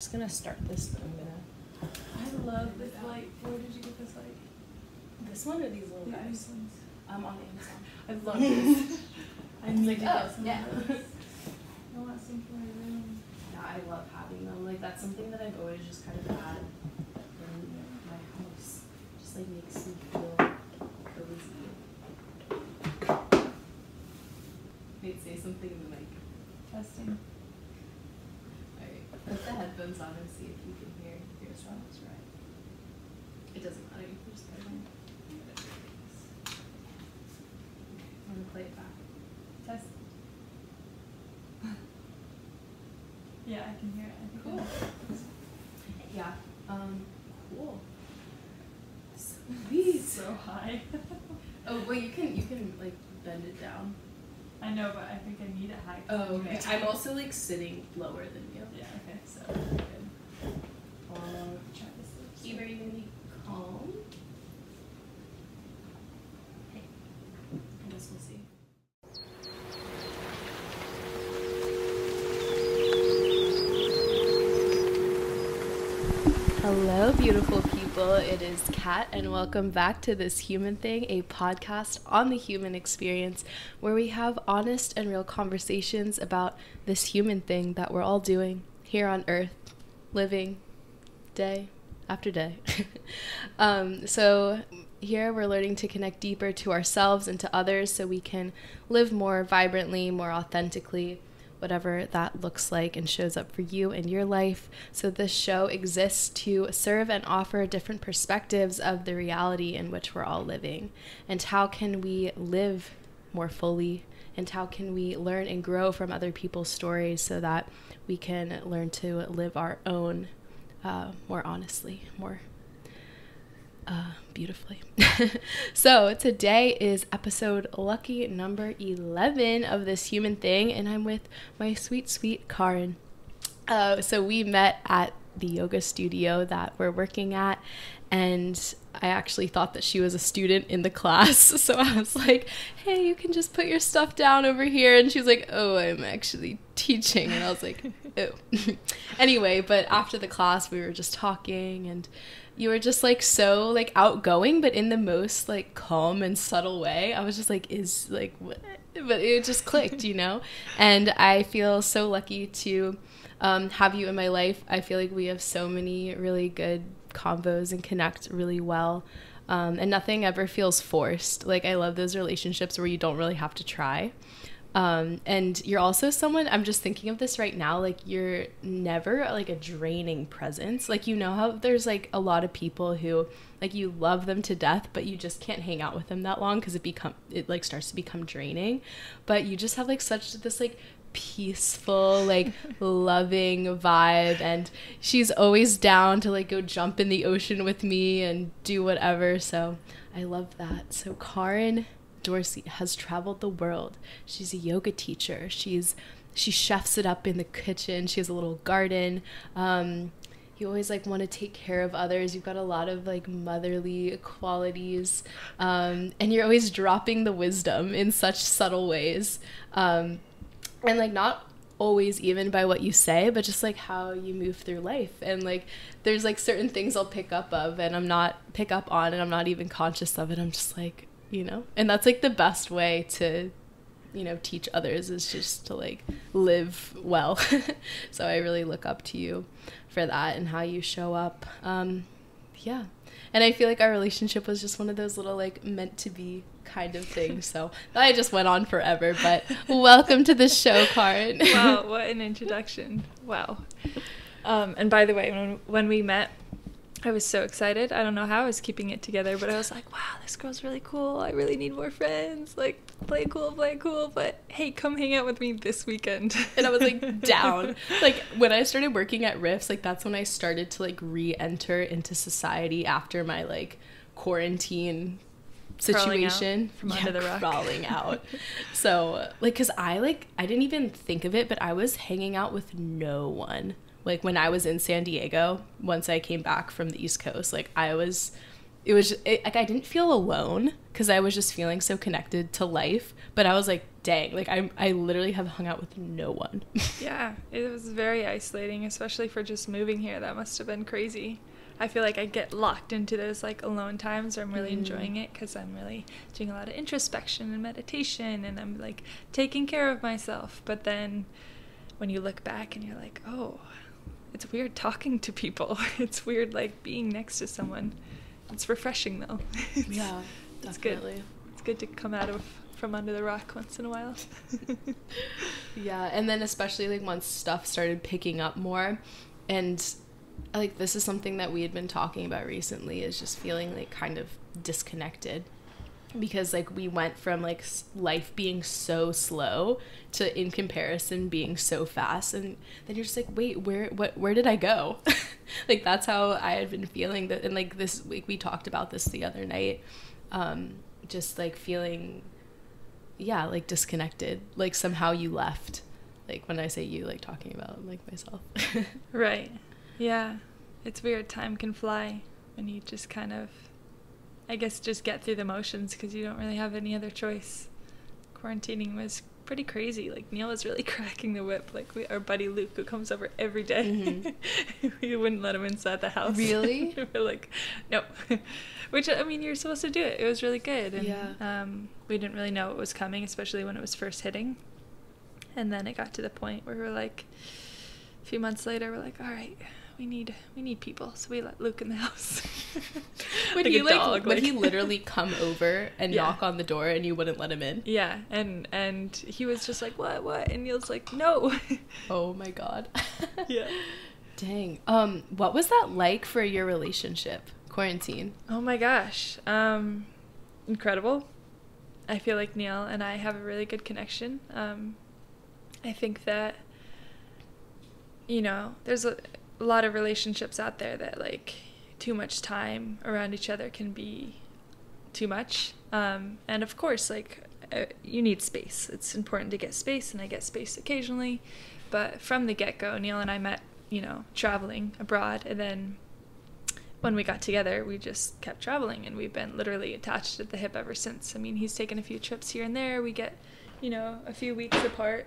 Just gonna start this, but I'm gonna. I love this light. Where did you get this light? This one or these little guys? These ones. I'm on Amazon. I love this. I need to get some yeah. of those. I want some for my room. Yeah, I love having them. Like that's something that I've always just kind of had in my house. Just like makes me feel cozy. Wait, say something in the mic. Testing. Put the headphones on and see if you can hear your sounds right. It doesn't matter, you can just play them. I'm gonna play it back. Test. Yeah, I can hear it. I think Cool. Yeah. Cool. Sweet. So high. Oh, well, you can like bend it down. I know, but I think I need it high. Oh, okay. I'm also like sitting lower than you. Yeah. Okay. So good. Try this. Eve, are you gonna be calm? Hey. I guess we'll see. Hello, beautiful people. It is Kat, and welcome back to This Human Thing, a podcast on the human experience where we have honest and real conversations about this human thing that we're all doing here on Earth, living day after day. So here we're learning to connect deeper to ourselves and to others so we can live more vibrantly, more authentically, whatever that looks like and shows up for you in your life. So this show exists to serve and offer different perspectives of the reality in which we're all living, and how can we live more fully, and how can we learn and grow from other people's stories so that we can learn to live our own more honestly, more beautifully. So today is episode lucky number 11 of This Human Thing, and I'm with my sweet, sweet Kärin. So we met at the yoga studio that we're working at, and I actually thought that she was a student in the class. So I was like, hey, you can just put your stuff down over here. And she's like, oh, I'm actually teaching. And I was like, oh. Anyway, but after the class, we were just talking, and you were just like so like outgoing, but in the most like calm and subtle way. I was just like, is like what? But it just clicked, you know? And I feel so lucky to have you in my life. I feel like we have so many really good combos and connect really well. And nothing ever feels forced. Like I love those relationships where you don't really have to try. And you're also someone, I'm just thinking of this right now, like you're never like a draining presence. Like, you know how there's like a lot of people who like you love them to death, but you just can't hang out with them that long because it like starts to become draining. But you just have like such this like peaceful, like loving vibe, and she's always down to like go jump in the ocean with me and do whatever. So I love that. So Kärin Dorsey has traveled the world. She's a yoga teacher. She chefs it up in the kitchen. She has a little garden. You always like want to take care of others. You've got a lot of like motherly qualities, and you're always dropping the wisdom in such subtle ways, and like not always even by what you say, but just like how you move through life. And like there's like certain things I'll pick up on and I'm not even conscious of it. I'm just like, you know, and that's like the best way to, you know, teach others, is just to like live well. So I really look up to you for that and how you show up. Yeah. And I feel like our relationship was just one of those little like meant to be kind of things. So I just went on forever, but welcome to the show, Kärin. Wow, what an introduction. Wow. And by the way, when we met, I was so excited. I don't know how I was keeping it together, but I was like, wow, this girl's really cool. I really need more friends. Like, play it cool. But hey, come hang out with me this weekend. And I was like down. Like when I started working at Riffs, like that's when I started to like re-enter into society after my like quarantine situation from under the rock. Crawling out. So like, cause I didn't even think of it, but I was hanging out with no one. Like when I was in San Diego, once I came back from the East Coast, like I didn't feel alone because I was just feeling so connected to life. But I was like, dang, like I literally have hung out with no one. Yeah, it was very isolating, especially for just moving here. That must have been crazy. I feel like I get locked into those like alone times where I'm really enjoying it because I'm really doing a lot of introspection and meditation, and I'm like taking care of myself. But then when you look back and you're like, oh, it's weird talking to people. It's weird like being next to someone. It's refreshing though. Yeah, definitely. It's good. It's good to come out from under the rock once in a while. Yeah, and then especially like once stuff started picking up more, and like this is something that we had been talking about recently, is just feeling like kind of disconnected, because like we went from like life being so slow to in comparison being so fast, and then you're just like, wait, where did I go? Like that's how I had been feeling. That, and like this week we talked about this the other night, just like feeling like disconnected, like somehow you left. Like when I say you, like talking about like myself. Right. Yeah, it's weird. Time can fly when you just kind of, I guess, just get through the motions because you don't really have any other choice. Quarantining was pretty crazy. Like Neil was really cracking the whip. Like our buddy Luke, who comes over every day, we wouldn't let him inside the house. Really? We're like, no. Which, I mean, you're supposed to do it. It was really good. And we didn't really know what was coming, especially when it was first hitting. And then it got to the point where we're like, a few months later, we're like, all right, we need people, so we let Luke in the house. Would like he a dog, would he literally come over and knock on the door and you wouldn't let him in? Yeah, and he was just like, what? And Neil's like, no. Oh my god. Yeah. Dang. What was that like for your relationship, quarantine? Oh my gosh. Incredible. I feel like Neil and I have a really good connection. I think that, you know, there's a lot of relationships out there that like too much time around each other can be too much. And of course, like you need space. It's important to get space, and I get space occasionally. But from the get-go, Neil and I met, you know, traveling abroad, and then when we got together, we just kept traveling, and we've been literally attached at the hip ever since. I mean, he's taken a few trips here and there. We get, you know, a few weeks apart.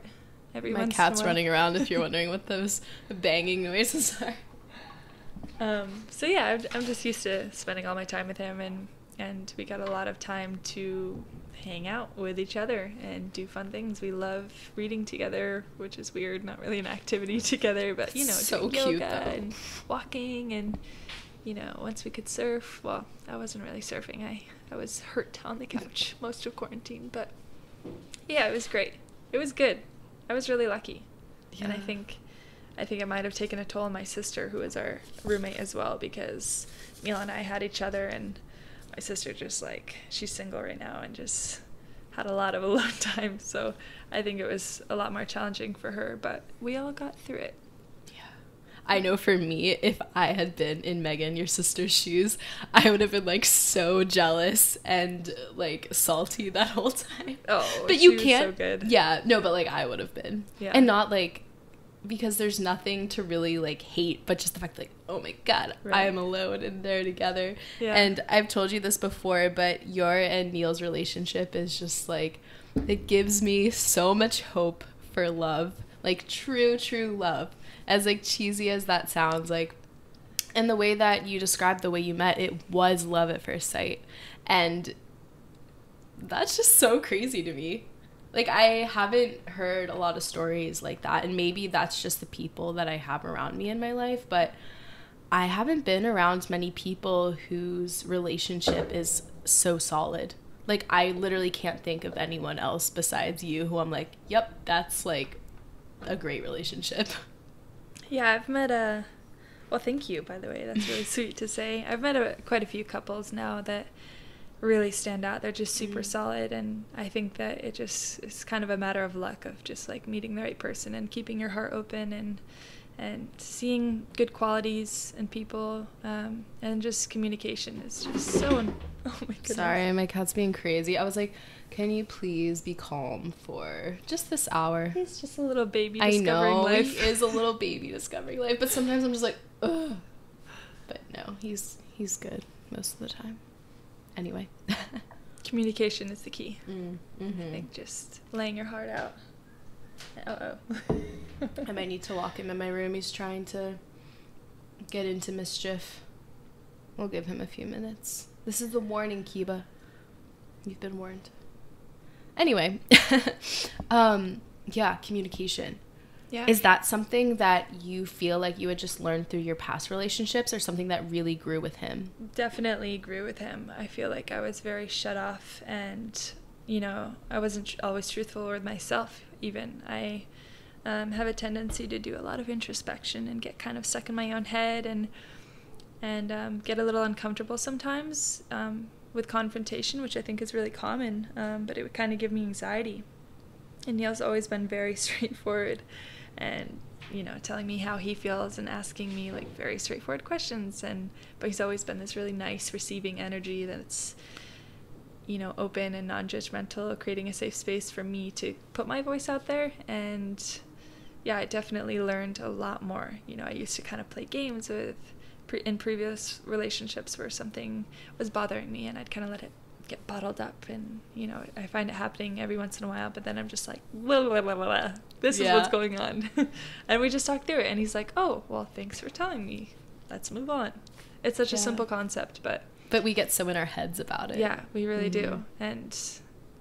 My cat's running around if you're wondering what those banging noises are. So yeah, I'm just used to spending all my time with him, and we got a lot of time to hang out with each other and do fun things. We love reading together, which is weird, not really an activity together, but you know, so doing cute, yoga though. and walking, and you know, once we could surf. Well, I wasn't really surfing. I was hurt on the couch most of quarantine, but yeah, it was great. It was good. I was really lucky. Yeah. And I think it might have taken a toll on my sister, who was our roommate as well, because Neil and I had each other, and my sister just like, she's single right now and just had a lot of alone time. So I think it was a lot more challenging for her, but we all got through it. Yeah. I know for me, if I had been in Megan, your sister's shoes, I would have been like so jealous and like salty that whole time. Oh, but you can't. So good. Yeah. Yeah, no, but like I would have been. Yeah. And not like, because there's nothing to really like hate, but just the fact like, oh my god, right. I am alone and they're together. Yeah. And I've told you this before, but your and Neil's relationship is just like, it gives me so much hope for love, like true love. As like cheesy as that sounds, like, and the way that you described the way you met, it was love at first sight, and that's just so crazy to me. Like, I haven't heard a lot of stories like that, and maybe that's just the people that I have around me in my life, but I haven't been around many people whose relationship is so solid. Like, I literally can't think of anyone else besides you who I'm like, yep, that's like a great relationship. Yeah, I've met well, thank you, by the way. That's really sweet to say. I've met quite a few couples now that really stand out. They're just super solid, and I think that it's kind of a matter of luck, of just like meeting the right person and keeping your heart open and seeing good qualities in people, and just communication is just so oh my goodness. Sorry, my cat's being crazy. I was like, can you please be calm for just this hour? He's just a little baby discovering life. I know, he is a little baby discovering life, but sometimes I'm just like, ugh. But no, he's good most of the time. Anyway. Communication is the key. Mm-hmm. I think just laying your heart out. I might need to lock him in my room. He's trying to get into mischief. We'll give him a few minutes. This is the warning, Kiba. You've been warned. Anyway, yeah, communication. Yeah. Is that something that you feel like you had just learned through your past relationships, or something that really grew with him? Definitely grew with him. I feel like I was very shut off, and, you know, I wasn't always truthful with myself even. I have a tendency to do a lot of introspection and get kind of stuck in my own head, and get a little uncomfortable sometimes with confrontation, which I think is really common, but it would kind of give me anxiety. And Neil's always been very straightforward, and, you know, telling me how he feels and asking me like very straightforward questions, but he's always been this really nice receiving energy that's, you know, open and non-judgmental, creating a safe space for me to put my voice out there. And yeah, I definitely learned a lot more. You know, I used to kind of play games in previous relationships where something was bothering me, and I'd kind of let it get bottled up, and, you know, I find it happening every once in a while, but then I'm just like, blah, blah, blah, blah, blah. This is what's going on. And we just talk through it, and he's like, oh, well, thanks for telling me, let's move on. It's such a simple concept, but we get so in our heads about it. Yeah, we really do. And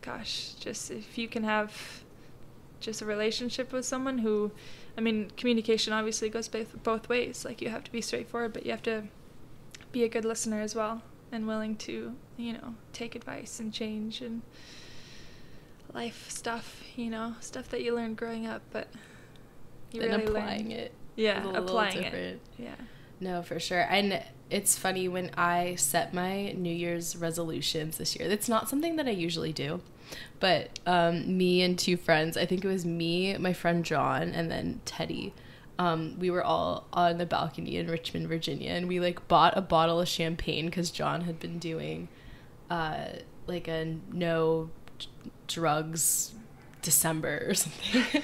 gosh, just if you can have just a relationship with someone who, I mean, communication obviously goes both ways. Like, you have to be straightforward, but you have to be a good listener as well, and willing to, you know, take advice and change and life stuff, you know, stuff that you learned growing up, but you then really applying it. Yeah, applying it. Yeah. No, for sure. And it's funny, when I set my New Year's resolutions this year, it's not something that I usually do, but me and two friends, I think it was me, my friend John, and then Teddy, we were all on the balcony in Richmond, Virginia, and we like bought a bottle of champagne because John had been doing like a no drugs December or something.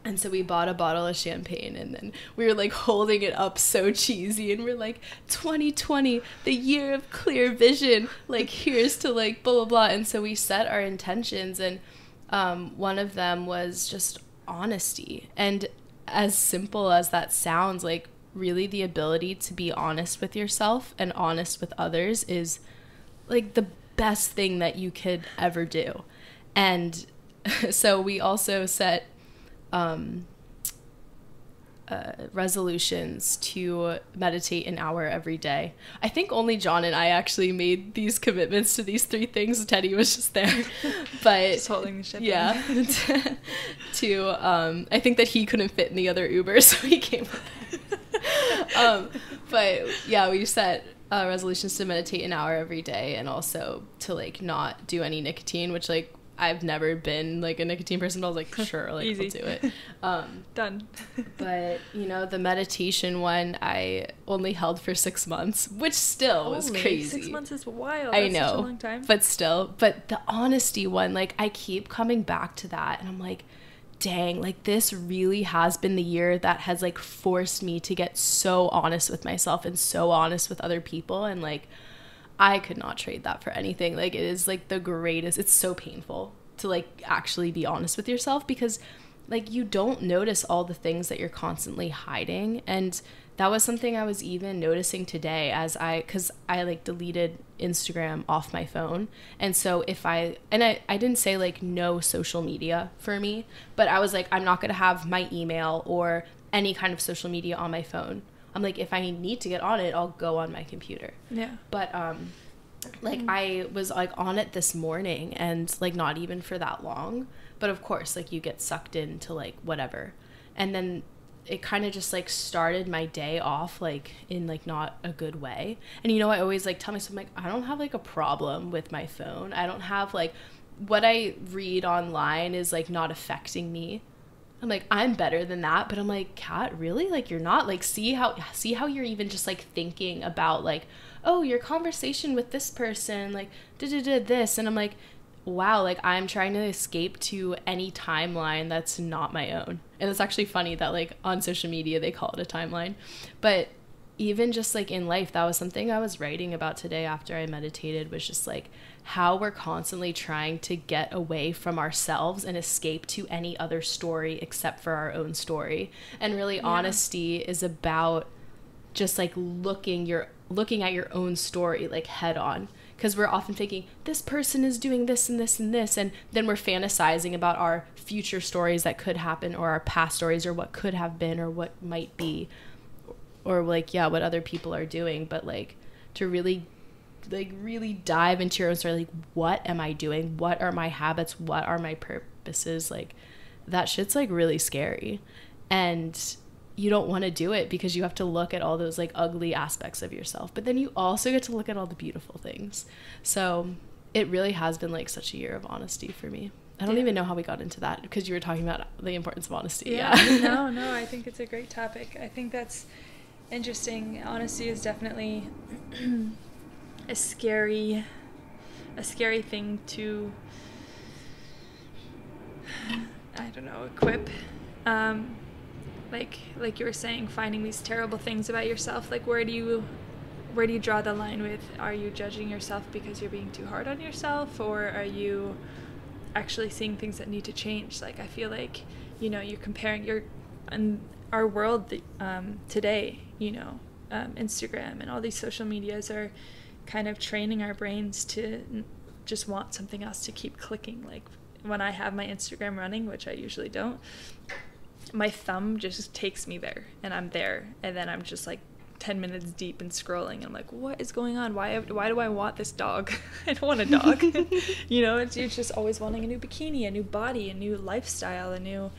And so we bought a bottle of champagne, and then we were like holding it up so cheesy, and we're like, 2020, the year of clear vision, like here's to like blah blah blah. And so we set our intentions, and one of them was just honesty. And as simple as that sounds, like really the ability to be honest with yourself and honest with others is like the best thing that you could ever do. And so we also set resolutions to meditate an hour every day. I think only John and I actually made these commitments to these 3 things. Teddy was just there, but just holding the ship. Yeah. I think that he couldn't fit in the other Uber, so he came with it. But yeah, we set resolutions to meditate an hour every day, and also to like not do any nicotine, which like I've never been like a nicotine person, but I was like, sure, like Easy. I'll do it. Done. But you know, the meditation one I only held for 6 months, which still was crazy. 6 months is wild. I That's know, such a long time. but still, but the honesty one, like I keep coming back to that, and I'm like, dang, like this really has been the year that has like forced me to get so honest with myself and so honest with other people, and like I could not trade that for anything. Like it is like the greatest. It's so painful to like actually be honest with yourself, because like you don't notice all the things that you're constantly hiding. And that was something I was even noticing today because I like deleted Instagram off my phone. And so I didn't say like no social media for me, but I was like, I'm not going to have my email or any kind of social media on my phone. I'm like, if I need to get on it, I'll go on my computer. Yeah. But like I was like on it this morning, and like not even for that long, but of course like you get sucked into like whatever, and then it kind of just like started my day off like in like not a good way. And you know, I always like tell myself, like, I don't have like a problem with my phone. I don't have like what I read online is like not affecting me. I'm like, I'm better than that. But I'm like, Kat, really? Like, you're not? Like, see how you're even just like thinking about like, oh, your conversation with this person, like did this. And I'm like, wow, like I'm trying to escape to any timeline that's not my own. And it's actually funny that like on social media they call it a timeline, but even just like in life, that was something I was writing about today after I meditated, was just like how we're constantly trying to get away from ourselves and escape to any other story except for our own story. And really, honesty is about just like looking at your own story like head on, because we're often thinking this person is doing this and this and this, and then we're fantasizing about our future stories that could happen, or our past stories, or what could have been, or what might be, or like what other people are doing. But like to really dive into your own story, like what am I doing, what are my habits, what are my purposes, like that shit's like really scary. And you don't want to do it because you have to look at all those like ugly aspects of yourself, but then you also get to look at all the beautiful things. So it really has been like such a year of honesty for me. I don't even know how we got into that, because you were talking about the importance of honesty. No, I think it's a great topic. I think that's interesting. Honesty is definitely a scary thing to, I don't know, equip. Like you were saying, finding these terrible things about yourself. Like where do you draw the line with, are you judging yourself because you're being too hard on yourself, or are you actually seeing things that need to change? Like I feel like, you're comparing and our world today, Instagram and all these social medias are kind of training our brains to just want something else to keep clicking. Like when I have my Instagram running, which I usually don't, my thumb just takes me there, and I'm there, and then I'm just like 10 minutes deep in scrolling. I'm like, what is going on? Why do I want this dog? I don't want a dog. You're just always wanting a new bikini, a new body, a new lifestyle, a new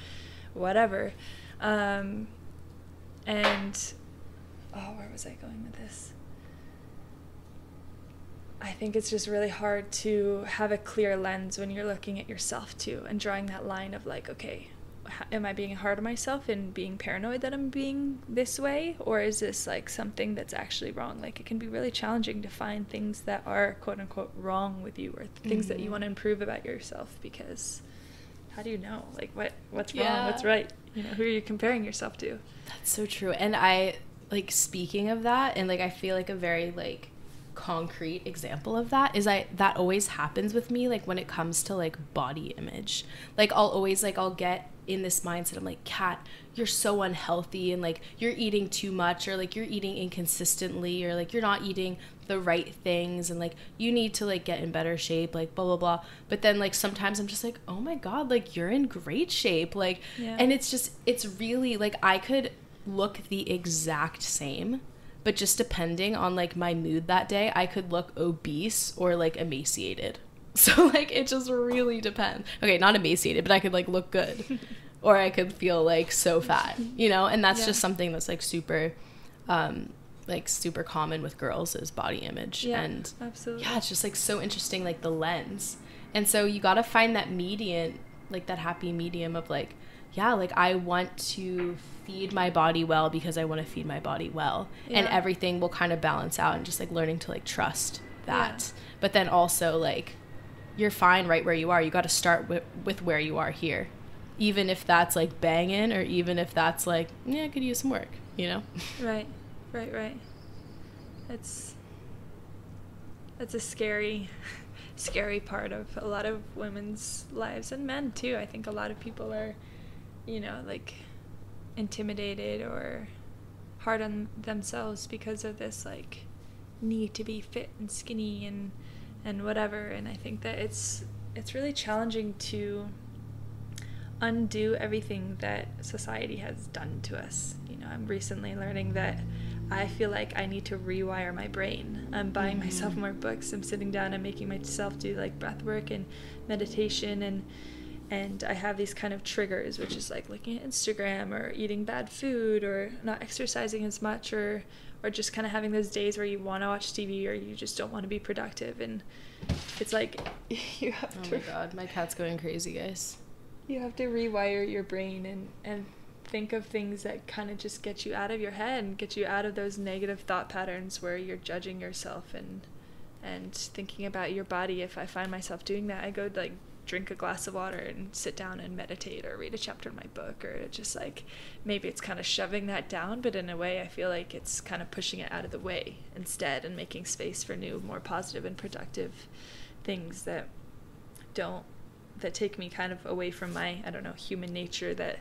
whatever. And where was I going with this? I think it's just really hard to have a clear lens when you're looking at yourself too, and drawing that line of like, okay, am I being hard on myself and being paranoid that I'm being this way, or is this like something that's actually wrong? Like it can be really challenging to find things that are quote unquote wrong with you, or things that you want to improve about yourself, because how do you know like what's wrong, what's right? Who are you comparing yourself to? That's so true. And I like, speaking of that, and like I feel like a very like concrete example of that is that always happens with me, like when it comes to like body image. Like I'll get in this mindset, I'm like, Kat, you're so unhealthy, and like you're eating too much, or like you're eating inconsistently, or like you're not eating the right things, and like you need to like get in better shape, like blah blah blah. But then like sometimes I'm just like, oh my god, like you're in great shape, like and it's really like I could look the exact same, but just depending on like my mood that day, I could look obese or like emaciated. So like it just really depends. Okay, not emaciated, but I could like look good, or I could feel like so fat, and that's just something that's like super common with girls, is body image. And absolutely, it's just like so interesting, like the lens. And so you got to find that median, like that happy medium of like, like I want to feed my body well because I want to feed my body well, and everything will kind of balance out, and just like learning to like trust that. But then also like you're fine right where you are. You got to start with where you are here, even if that's like banging, or even if that's like, I could use some work, Right. That's a scary part of a lot of women's lives, and men too. I think a lot of people are, like intimidated or hard on themselves because of this like need to be fit and skinny and whatever. And I think that it's really challenging to undo everything that society has done to us. I'm recently learning that I feel like I need to rewire my brain. I'm buying myself more books. I'm sitting down and making myself do like breath work and meditation, and I have these kind of triggers, which is like looking at Instagram, or eating bad food, or not exercising as much, or just kind of having those days where you want to watch TV, or you just don't want to be productive. And it's like you have to... Oh my god, my cat's going crazy, guys. You have to rewire your brain and think of things that kind of just get you out of your head and get you out of those negative thought patterns where you're judging yourself and thinking about your body. If I find myself doing that, I go like drink a glass of water and sit down and meditate or read a chapter in my book, or just like maybe it's kind of shoving that down, but in a way I feel like it's kind of pushing it out of the way instead and making space for new, more positive and productive things that take me kind of away from my, I don't know, human nature that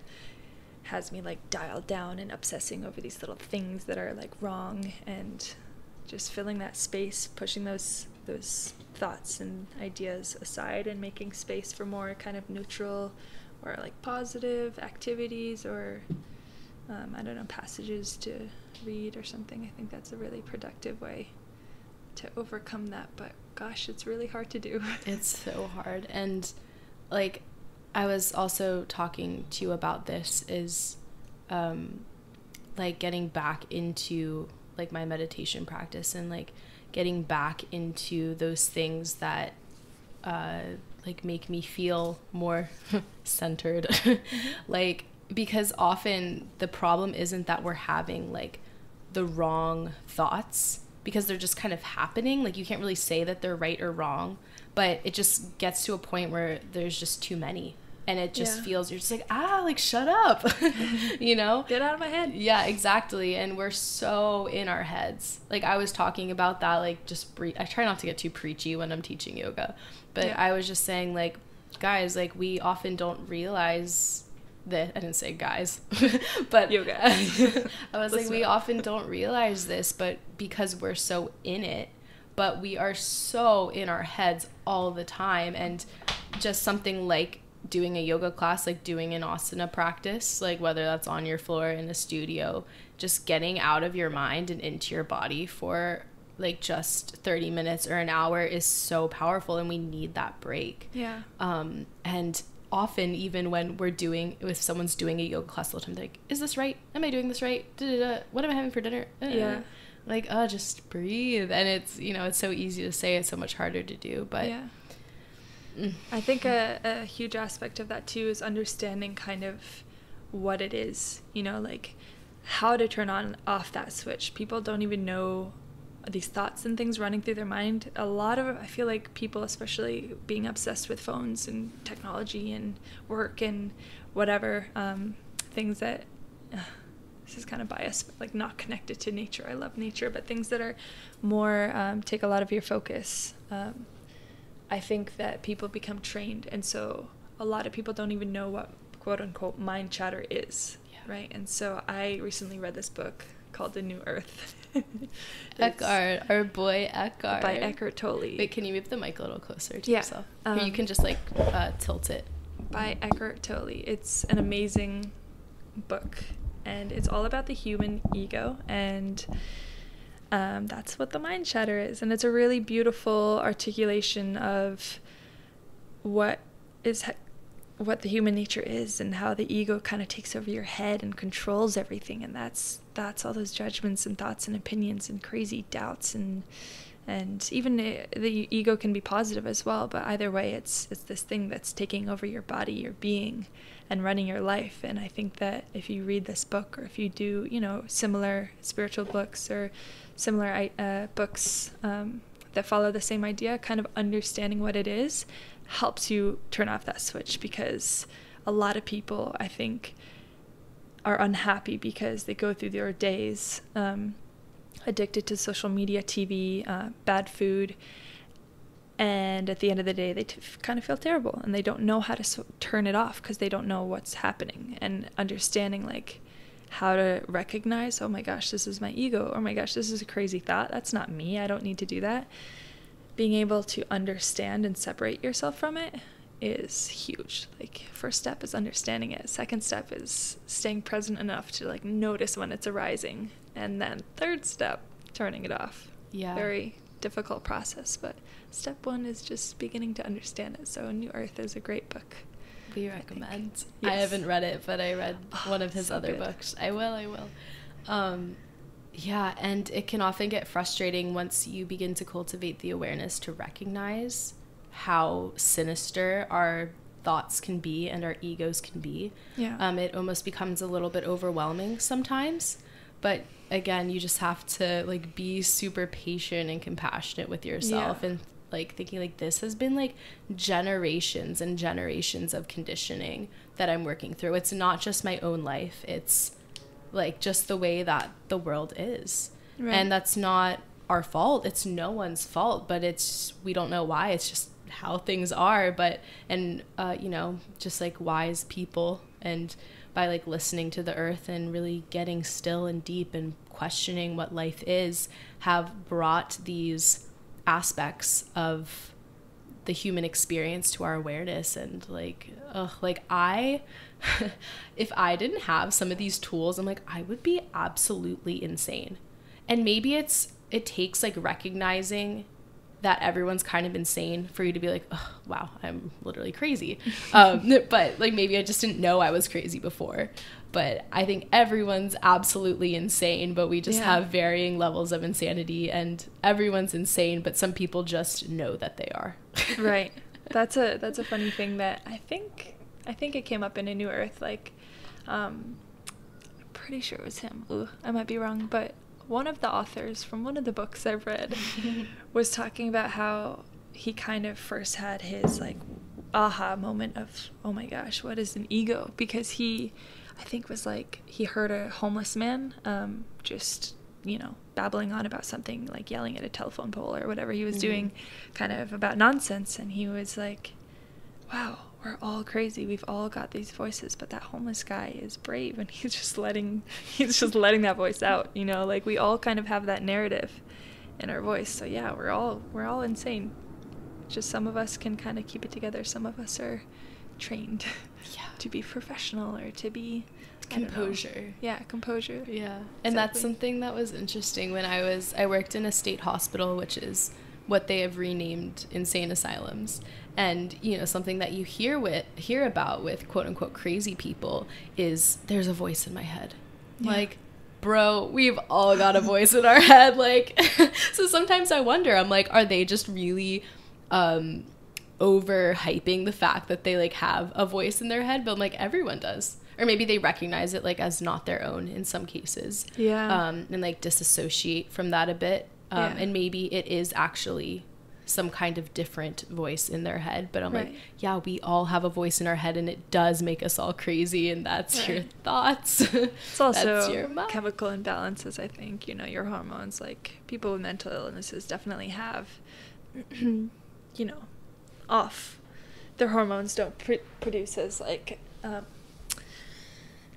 has me like dialed down and obsessing over these little things that are like wrong, and just filling that space, pushing those thoughts and ideas aside and making space for more kind of neutral or like positive activities or I don't know, passages to read or something. I think that's a really productive way to overcome that, but gosh, it's really hard to do. It's so hard. And like I was also talking to you about this, is like getting back into like my meditation practice and like getting back into those things that like make me feel more centered. Like, because often the problem isn't that we're having like the wrong thoughts, because they're just kind of happening. Like, you can't really say that they're right or wrong, but it just gets to a point where there's just too many, and it just feels, you're just like, like, shut up. You know, get out of my head. Yeah, exactly. And we're so in our heads. Like, I was talking about that, like, just I try not to get too preachy when I'm teaching yoga, but I was just saying, like, guys, like, we often don't realize that, I didn't say guys, but yoga. I was like, we often don't realize this, but because we're so in it, but we are so in our heads all the time. And just something like doing a yoga class, like doing an asana practice, like whether that's on your floor in the studio, just getting out of your mind and into your body for like just 30 minutes or an hour is so powerful, and we need that break. Yeah. And often, even when if someone's doing a yoga class all the time, they're like, is this right? Am I doing this right? Da-da-da. What am I having for dinner? Yeah. Like, just breathe. And it's, you know, it's so easy to say, it's so much harder to do, but yeah. I think a huge aspect of that too is understanding kind of what it is, you know, like how to turn on off that switch. People don't even know these thoughts and things running through their mind. A lot of, I feel like people, especially being obsessed with phones and technology and work and whatever, things that this is kind of biased, but like not connected to nature. I love nature, but things that are more take a lot of your focus. I think that people become trained, and so a lot of people don't even know what quote unquote mind chatter is, right? And so I recently read this book called The New Earth. Eckhart, our boy Eckhart. By Eckhart Tolle. Wait, can you move the mic a little closer to yourself? Here, you can just like tilt it. By Eckhart Tolle. It's an amazing book, and it's all about the human ego, and that's what the mind chatter is. And it's a really beautiful articulation of what the human nature is, and how the ego kind of takes over your head and controls everything. And that's all those judgments and thoughts and opinions and crazy doubts, and even the ego can be positive as well, but either way it's this thing that's taking over your body, your being, and running your life. And I think that if you read this book, or if you do, you know, similar spiritual books or similar books that follow the same idea, kind of understanding what it is helps you turn off that switch. Because a lot of people, I think, are unhappy because they go through their days addicted to social media, TV, bad food, and at the end of the day they kind of feel terrible, and they don't know how to turn it off because they don't know what's happening. And understanding like how to recognize, oh my gosh, this is my ego, oh my gosh, this is a crazy thought, that's not me, I don't need to do that. Being able to understand and separate yourself from it is huge. Like, first step is understanding it. Second step is staying present enough to like notice when it's arising. And then third step, turning it off. Yeah. Very difficult process, but step one is just beginning to understand it. So New Earth is a great book. We recommend. Yes. I haven't read it, but I read one of his other books. I will. Yeah, and it can often get frustrating once you begin to cultivate the awareness to recognize how sinister our thoughts can be and our egos can be. Yeah. It almost becomes a little bit overwhelming sometimes, but again, you just have to like be super patient and compassionate with yourself, and like thinking like this has been like generations and generations of conditioning that I'm working through. It's not just my own life. It's like just the way that the world is. Right. And that's not our fault. It's no one's fault, but we don't know why. It's just how things are. But, and, you know, just like wise people, and by like listening to the earth and really getting still and deep and questioning what life is, have brought these aspects of the human experience to our awareness. And like, if I didn't have some of these tools, I'm like, I would be absolutely insane. And maybe it takes like recognizing that everyone's kind of insane for you to be like, oh, wow, I'm literally crazy. But like, maybe I just didn't know I was crazy before. But I think everyone's absolutely insane, but we just have varying levels of insanity, and everyone's insane, but some people just know that they are. Right. That's a funny thing that I think it came up in A New Earth. Like, I'm pretty sure it was him. Ooh, I might be wrong, but one of the authors from one of the books I've read was talking about how he kind of first had his like aha moment of, oh my gosh, what is an ego? Because he, I think, was like, he heard a homeless man just, you know, babbling on about something, like yelling at a telephone pole or whatever he was doing, kind of about nonsense. And he was like, wow, we're all crazy. We've all got these voices, but that homeless guy is brave, and he's just letting that voice out, you know, like we all kind of have that narrative in our voice. So yeah, we're all insane. Just some of us can kind of keep it together. Some of us are trained to be professional or to be composure. Yeah, composure. Yeah. And that's something that was interesting when I worked in a state hospital, which is what they have renamed insane asylums. And, you know, something that you hear about with quote unquote crazy people is there's a voice in my head. Yeah. Like, bro, we've all got a voice in our head. Like, so sometimes I wonder, I'm like, are they just really overhyping the fact that they like have a voice in their head? But like, everyone does. Or maybe they recognize it like as not their own in some cases. Yeah. And like disassociate from that a bit. And maybe it is actually some kind of different voice in their head, but I'm like, yeah, we all have a voice in our head, and it does make us all crazy, and that's your thoughts. It's also your chemical imbalances, I think, you know, your hormones, like people with mental illnesses definitely have, you know, off. Their hormones don't produce as like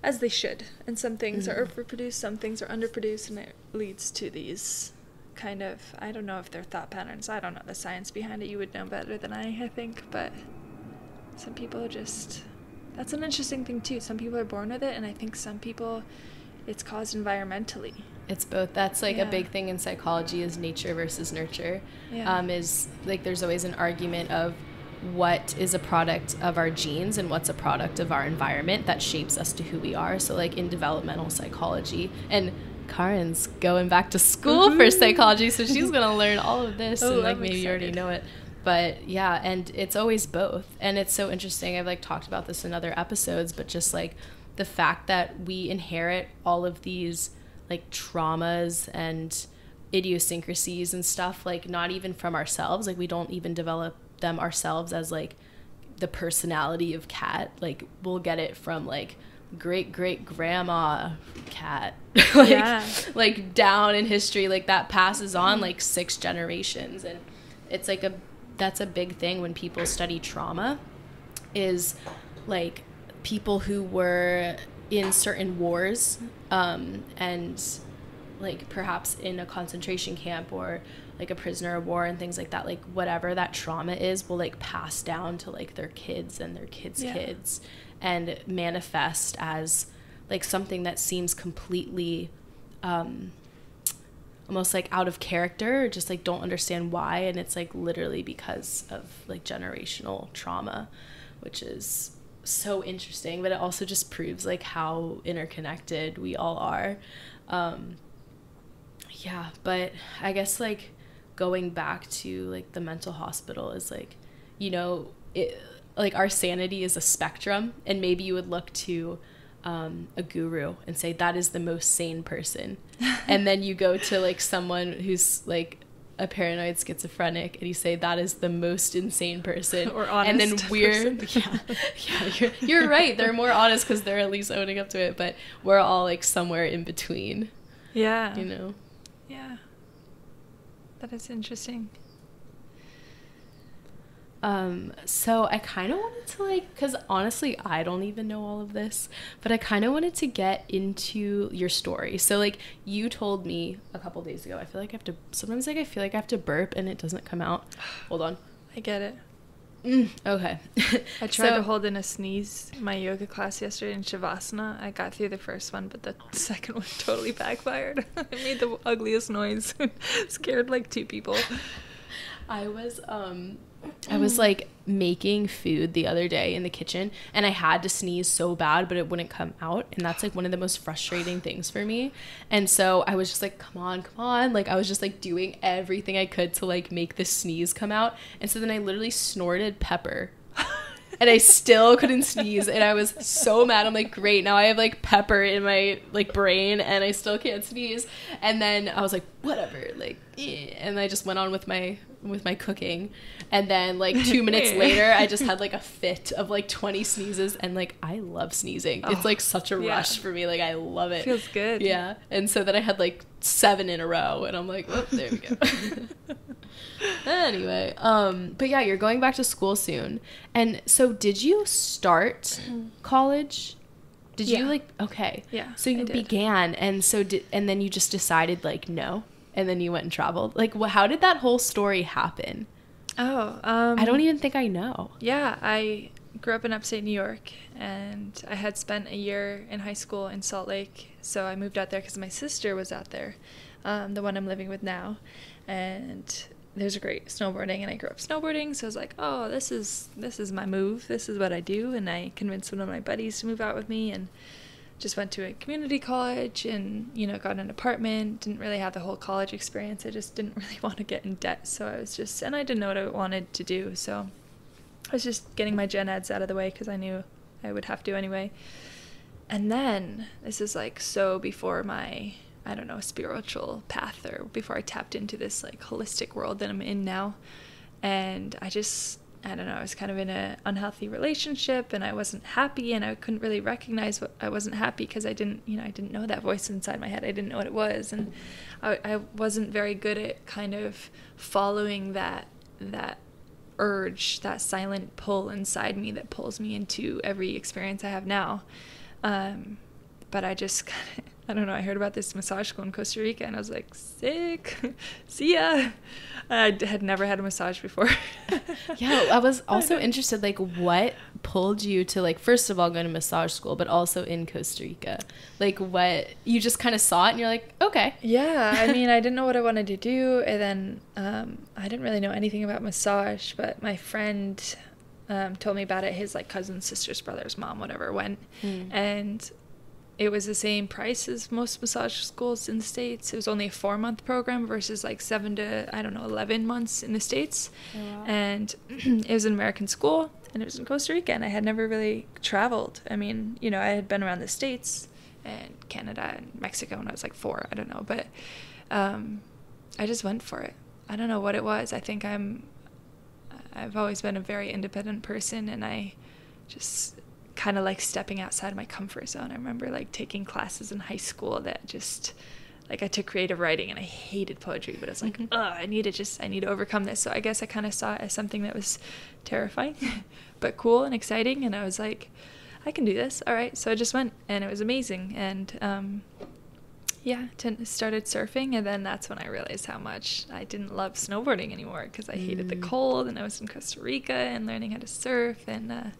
as they should, and some things are overproduced, some things are underproduced, and it leads to these kind of, I don't know if they're thought patterns, I don't know the science behind it, you would know better than I think, but some people just, that's an interesting thing too. Some people are born with it, and I think some people it's caused environmentally. It's both. That's like a big thing in psychology, is nature versus nurture. Is like there's always an argument of what is a product of our genes and what's a product of our environment that shapes us to who we are. So like in developmental psychology, and Kärin's going back to school for psychology, so she's gonna learn all of this, and like maybe you already know it, but yeah, and it's always both. And it's so interesting, I've like talked about this in other episodes, but just like the fact that we inherit all of these like traumas and idiosyncrasies and stuff, like not even from ourselves, like we don't even develop them ourselves as like the personality of Kat, like we'll get it from like great grandma Kat, like down in history, like that passes on like 6 generations. And it's like that's a big thing when people study trauma, is like people who were in certain wars and like perhaps in a concentration camp or like a prisoner of war and things like that, like whatever that trauma is will like pass down to like their kids and their kids' kids, and manifest as like something that seems completely almost like out of character, or just like don't understand why. And it's like literally because of like generational trauma, which is so interesting, but it also just proves like how interconnected we all are. But I guess like going back to like the mental hospital is like, you know, it, like our sanity is a spectrum, and maybe you would look to a guru and say that is the most sane person, and then you go to like someone who's like a paranoid schizophrenic and you say that is the most insane person, or honest, and then we're you're right, they're more honest because they're at least owning up to it, but we're all like somewhere in between. Yeah. You know? Yeah. That is interesting. So I kind of wanted to like, because honestly, I don't even know all of this, but I kind of wanted to get into your story. So like you told me a couple days ago, I feel like I have to, sometimes like I feel like I have to burp and it doesn't come out. Hold on. I get it. Okay. I tried to hold in a sneeze my yoga class yesterday in Shavasana. I got through the first one, but the second one totally backfired. I made the ugliest noise. Scared like 2 people. I was like making food the other day in the kitchen and I had to sneeze so bad, but it wouldn't come out. And that's like one of the most frustrating things for me. And so I was just like, come on. Like I was just like doing everything I could to like make the sneeze come out. And so then I literally snorted pepper and I still couldn't sneeze. And I was so mad. I'm like, great. Now I have like pepper in my like brain and I still can't sneeze. And then I was like, whatever, like, and I just went on with my cooking. And then like 2 minutes later I just had like a fit of like 20 sneezes, and like I love sneezing. It's like such a rush for me. Like I love it. Feels good. Yeah. And so then I had like 7 in a row and I'm like, oh, there we go. Anyway, but yeah, you're going back to school soon. And so did you start college? Did you like, okay. Yeah. So you began, and so and then you just decided like no, and then you went and traveled. Like how did that whole story happen? I don't even think I know. Yeah, I grew up in upstate New York, and I had spent a year in high school in Salt Lake, so I moved out there because my sister was out there, the one I'm living with now, and there's a great snowboarding, and I grew up snowboarding, so I was like, oh, this is my move, this is what I do, and I convinced one of my buddies to move out with me, and just went to a community college and, you know, got an apartment. Didn't really have the whole college experience. I just didn't really want to get in debt. So I was just, and I didn't know what I wanted to do. So I was just getting my gen eds out of the way because I knew I would have to anyway. And then this is like so before my, I don't know, spiritual path, or before I tapped into this like holistic world that I'm in now. And I don't know, I was kind of in an unhealthy relationship and I wasn't happy, and I couldn't really recognize what I wasn't happy because I didn't know that voice inside my head. I didn't know what it was, and I wasn't very good at kind of following that urge, that silent pull inside me that pulls me into every experience I have now. But I just kind of, I don't know, I heard about this massage school in Costa Rica and I was like, sick, see ya. I had never had a massage before. Yeah, I was also interested, like, what pulled you to, like, first of all, go to massage school, but also in Costa Rica? Like, what, you just kind of saw it and you're like, okay. Yeah, I mean, I didn't know what I wanted to do, and then I didn't really know anything about massage, but my friend told me about it. His, like, cousin, sister's brother's mom, whatever, went, and it was the same price as most massage schools in the States. It was only a 4-month program versus like 7 to, 11 months in the States. Oh, wow. And it was an American school, and it was in Costa Rica, and I had never really traveled. I mean, you know, I had been around the States and Canada and Mexico when I was like 4, I don't know. But I just went for it. I don't know what it was. I think I've always been a very independent person, and I just kind of like stepping outside my comfort zone. I remember like taking classes in high school that just, like, I took creative writing and I hated poetry, but I was like, I need to overcome this. So I guess I kind of saw it as something that was terrifying but cool and exciting, and I was like, I can do this, all right. So I just went, and it was amazing. And started surfing, and then that's when I realized how much I didn't love snowboarding anymore because I hated the cold, and I was in Costa Rica and learning how to surf, and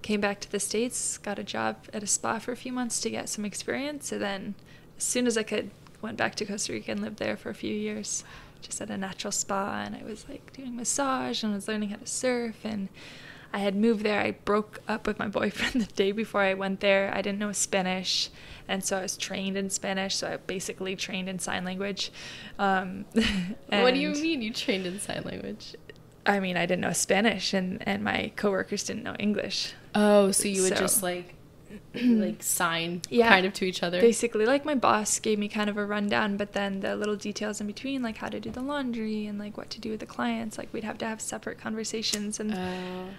came back to the States, got a job at a spa for a few months to get some experience, and then as soon as I could, went back to Costa Rica and lived there for a few years, just at a natural spa, and I was like doing massage and I was learning how to surf, and I had moved there. I broke up with my boyfriend the day before I went there. I didn't know Spanish, and so I was trained in Spanish, so I basically trained in sign language. What do you mean you trained in sign language? I mean, I didn't know Spanish, and my coworkers didn't know English. Oh, so you would just like like sign Yeah, kind of to each other. basically, like my boss gave me kind of a rundown, but then the little details in between, like how to do the laundry and like what to do with the clients, like we'd have to have separate conversations, and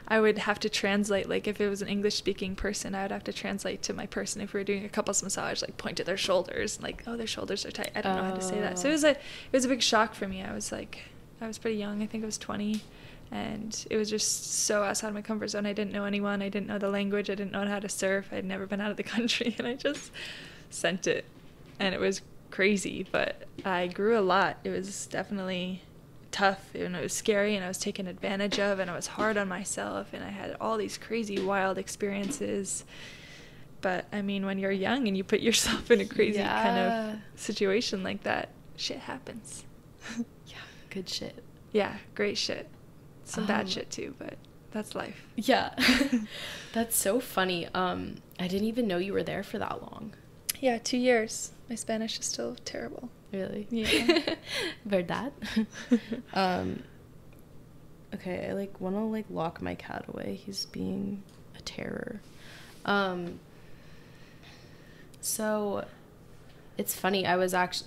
I would have to translate. Like if it was an English speaking person, I would have to translate to my person. If we were doing a couples massage, like point to their shoulders, like, oh, their shoulders are tight. I don't know how to say that. So it was a big shock for me. I was pretty young. I think I was 20. And it was just so outside of my comfort zone. I didn't know anyone. I didn't know the language. I didn't know how to surf. I'd never been out of the country. And I just sent it. And it was crazy. But I grew a lot. It was definitely tough. And it was scary. And I was taken advantage of. And I was hard on myself. And I had all these crazy, wild experiences. But, I mean, when you're young and you put yourself in a crazy kind of situation like that, shit happens. Yeah, good shit. Yeah, great shit. Some bad shit too, but that's life. Yeah. That's so funny. I didn't even know you were there for that long. Yeah, 2 years. My Spanish is still terrible. Really? Yeah. Verdad? Okay, I like want to like lock my cat away. He's being a terror. So it's funny,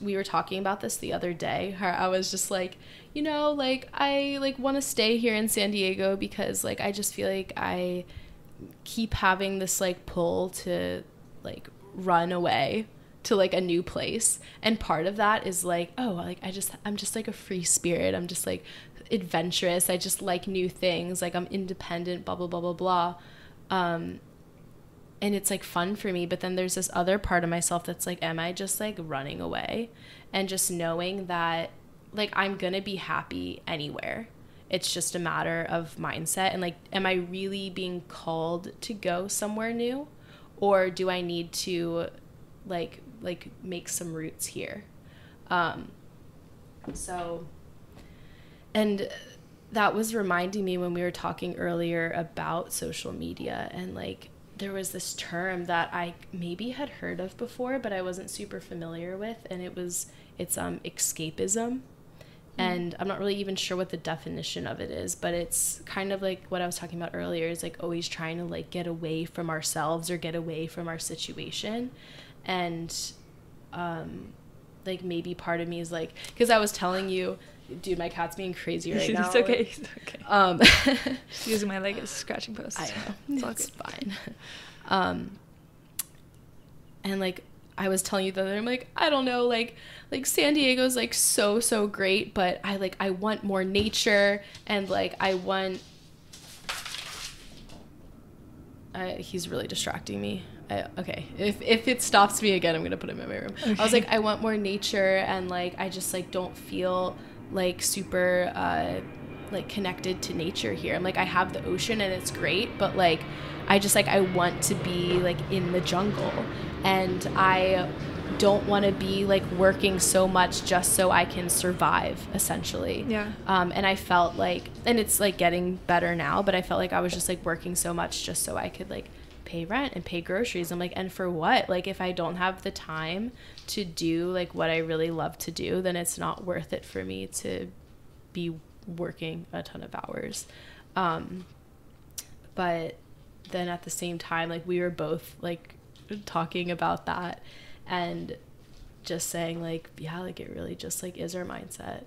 we were talking about this the other day, how I was just like, you know, like I like want to stay here in San Diego because like I just feel like I keep having this like pull to like run away to like a new place, and part of that is like, oh, like I'm just like a free spirit, I'm just like adventurous, I just like new things, like I'm independent, blah blah blah blah blah, and it's like fun for me. But then there's this other part of myself that's like, am I just like running away? And just knowing that like I'm gonna be happy anywhere, it's just a matter of mindset. And like, am I really being called to go somewhere new, or do I need to like make some roots here? So, and that was reminding me when we were talking earlier about social media, and like there was this term that I maybe had heard of before, but I wasn't super familiar with, and it's escapism. And I'm not really even sure what the definition of it is, but it's kind of like what I was talking about earlier, is like always trying to like get away from ourselves or get away from our situation. And like maybe part of me is like, because I was telling you, dude, my cat's being crazy right now. It's okay. It's okay. Using my leg as a scratching post. I know. It's fine. And like I was telling you the other day, I'm like, I don't know, like San Diego's like so great, but I want more nature, and like I want he's really distracting me. Okay, if it stops me again, I'm gonna put him in my room. Okay. I was like, I want more nature, and like I just like don't feel like super like connected to nature here. I'm like, I have the ocean and it's great, but like I just like I want to be like in the jungle, and I don't want to be like working so much just so I can survive, essentially. Yeah. And I felt like, and it's like getting better now, but I felt like I was just like working so much just so I could like pay rent and pay groceries. I'm like, and for what? Like if I don't have the time to do like what I really love to do, then it's not worth it for me to be working a ton of hours. But then at the same time, like we were both like talking about that and just saying like, yeah, like it really just like is our mindset.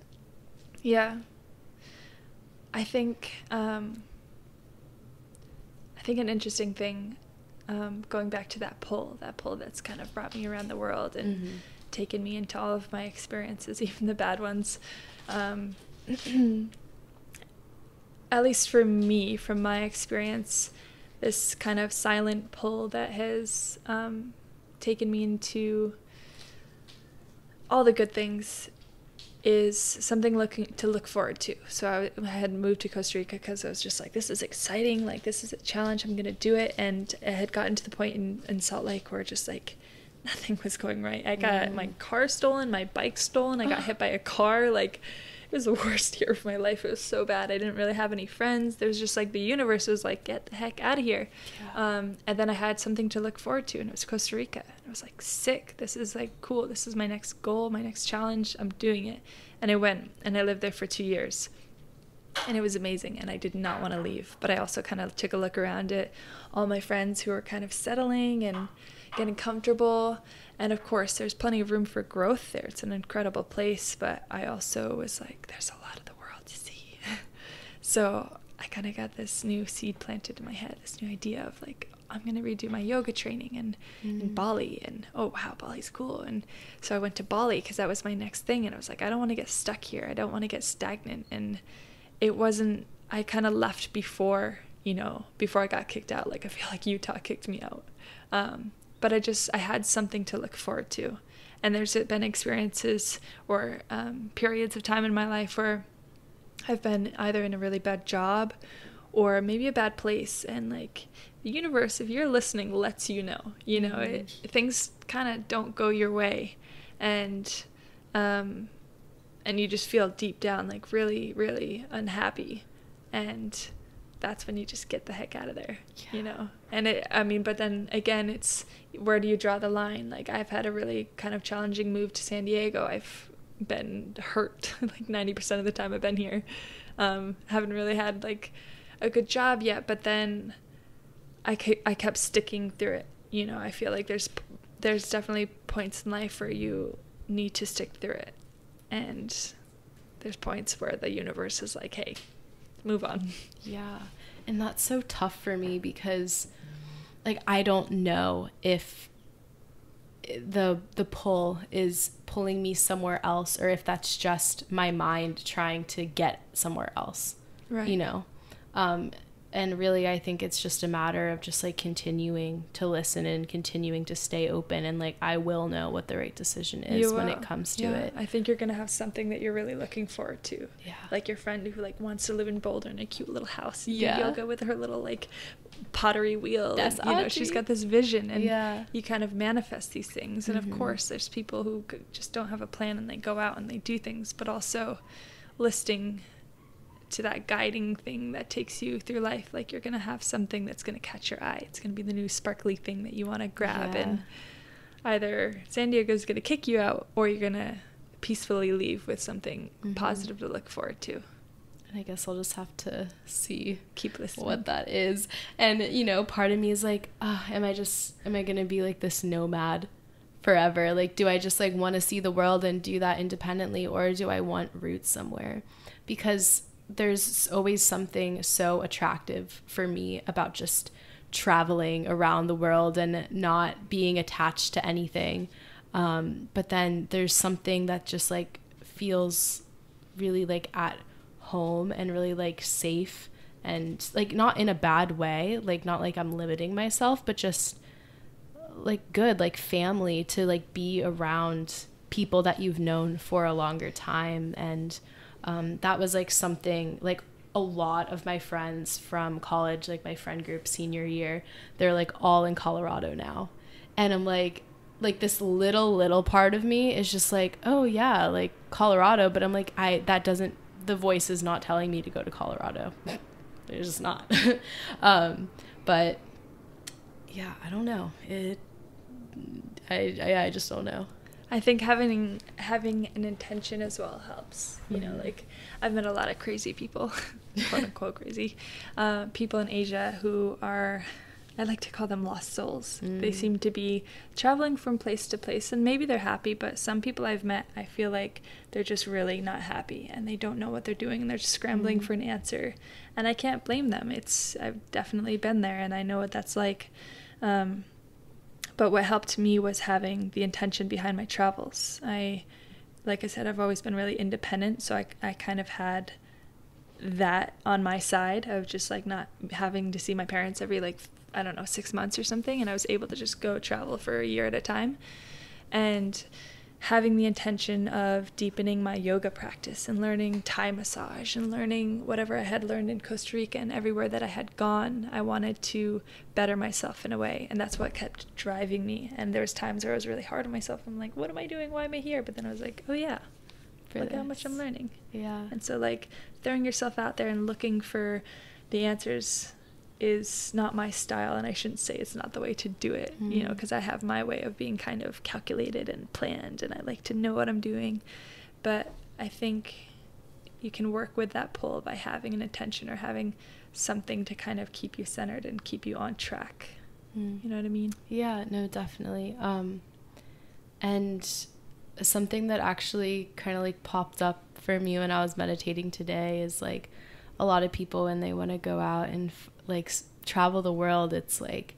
Yeah. I think an interesting thing, going back to that pull that's kind of brought me around the world and taken me into all of my experiences, even the bad ones. At least for me, from my experience, this kind of silent pull that has taken me into all the good things is something to look forward to. So I had moved to Costa Rica because I was just like, this is exciting, like this is a challenge, I'm gonna do it. And I had gotten to the point in Salt Lake where just like nothing was going right. I got my car stolen, my bike stolen, I got hit by a car. Like it was the worst year of my life. It was so bad. I didn't really have any friends. There was just like the universe was like, get the heck out of here. Yeah. And then I had something to look forward to, and it was Costa Rica. I was like, sick. This is like cool. This is my next goal, my next challenge. I'm doing it. And I went, and I lived there for 2 years. And it was amazing, and I did not want to leave. But I also kind of took a look around at all my friends who were kind of settling and getting comfortable. And of course, there's plenty of room for growth there. It's an incredible place, but I also was like, there's a lot of the world to see. So I kind of got this new seed planted in my head, this new idea of like, I'm going to redo my yoga training in Bali. And oh, wow, Bali's cool. And so I went to Bali because that was my next thing. And I was like, I don't want to get stuck here. I don't want to get stagnant. And it wasn't, I kind of left before I got kicked out. Like, I feel like Utah kicked me out. But I had something to look forward to. And there's been experiences or periods of time in my life where I've been either in a really bad job or maybe a bad place. And like the universe, if you're listening, lets you know, things kind of don't go your way. And you just feel deep down like really, really unhappy. And that's when you just get the heck out of there, And but then again, it's where do you draw the line? Like, I've had a really kind of challenging move to San Diego. I've been hurt like 90% of the time I've been here. Haven't really had like a good job yet, but then I kept sticking through it. I feel like there's definitely points in life where you need to stick through it. And there's points where the universe is like, hey, move on. Yeah. And that's so tough for me because like I don't know if the pull is pulling me somewhere else or if that's just my mind trying to get somewhere else. Right. And really, I think it's just a matter of just like continuing to listen and continuing to stay open. And like, I will know what the right decision is when it comes to it. I think you're going to have something that you're really looking forward to. Yeah. Like your friend who like wants to live in Boulder in a cute little house. And do Yeah. yoga with her little like pottery wheel. That's and, she's got this vision and you kind of manifest these things. And of course, there's people who just don't have a plan and they go out and they do things, but also listening to that guiding thing that takes you through life. Like you're gonna have something that's gonna catch your eye. It's gonna be the new sparkly thing that you want to grab, and either San Diego's gonna kick you out or you're gonna peacefully leave with something positive to look forward to. And I guess I'll just have to keep listening what that is. And part of me is like, am I gonna be like this nomad forever? Like, do I just like want to see the world and do that independently, or do I want roots somewhere? Because there's always something so attractive for me about just traveling around the world and not being attached to anything. But then there's something that just like feels really like at home and really like safe and like not in a bad way, like not like I'm limiting myself, but just like good, like family, to like be around people that you've known for a longer time. And that was like something like a lot of my friends from college, like my friend group senior year, they're like all in Colorado now. And I'm like this little part of me is just like, oh yeah, like Colorado. But I'm like, the voice is not telling me to go to Colorado. It's just not. But yeah, I don't know. I just don't know. I think having an intention as well helps. Like I've met a lot of crazy people, quote unquote crazy, people in Asia who are, I like to call them lost souls. They seem to be traveling from place to place, and maybe they're happy, but some people I've met, I feel like they're just really not happy and they don't know what they're doing and they're just scrambling for an answer. And I can't blame them. I've definitely been there and I know what that's like. But what helped me was having the intention behind my travels. Like I said, I've always been really independent, so I kind of had that on my side of just like not having to see my parents every 6 months or something, and I was able to just go travel for a year at a time. And having the intention of deepening my yoga practice and learning Thai massage and learning whatever I had learned in Costa Rica and everywhere that I had gone, I wanted to better myself in a way, and that's what kept driving me. And there was times where I was really hard on myself. I'm like, what am I doing? Why am I here? But then I was like, oh yeah, look how much I'm learning. Yeah. And so like throwing yourself out there and looking for the answers is not my style, and I shouldn't say it's not the way to do it, because I have my way of being kind of calculated and planned, and I like to know what I'm doing. But I think you can work with that pull by having an intention or having something to kind of keep you centered and keep you on track. You know what I mean? Yeah, no, definitely. And something that actually kind of like popped up for me when I was meditating today is like a lot of people when they want to go out and like travel the world, it's like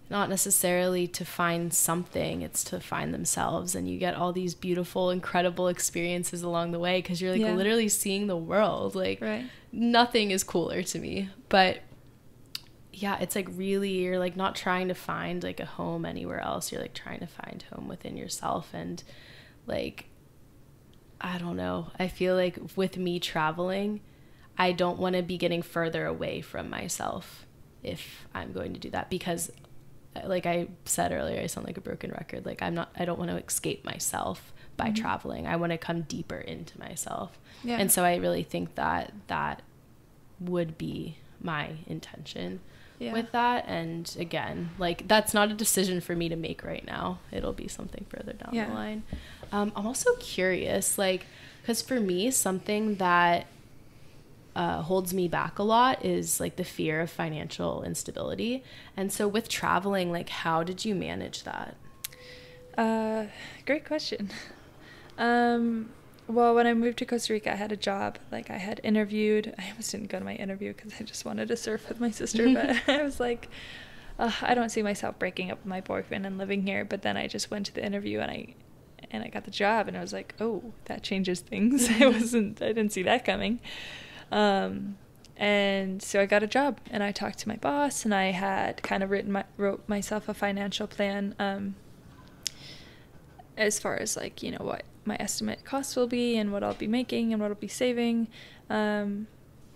not necessarily to find something, it's to find themselves, and you get all these beautiful, incredible experiences along the way because you're like literally seeing the world. Like nothing is cooler to me, but yeah, it's like really, you're like not trying to find like a home anywhere else, you're like trying to find home within yourself. And like, I don't know, I feel like with me traveling, I don't want to be getting further away from myself if I'm going to do that, because like I said earlier, I sound like a broken record. Like I don't want to escape myself by traveling. I want to come deeper into myself. Yeah. And so I really think that that would be my intention with that. And again, like that's not a decision for me to make right now. It'll be something further down the line. I'm also curious, like, because for me, something that holds me back a lot is like the fear of financial instability. And so with traveling, like how did you manage that? Great question. Well, when I moved to Costa Rica, I had a job. Like I had interviewed. I almost didn't go to my interview because I just wanted to surf with my sister. But I was like, I don't see myself breaking up with my boyfriend and living here. But then I just went to the interview and I got the job, and I was like, oh, that changes things. I didn't see that coming. And so I got a job, and I talked to my boss, and I had kind of wrote myself a financial plan, as far as like, you know, what my estimate cost will be and what I'll be making and what I'll be saving. And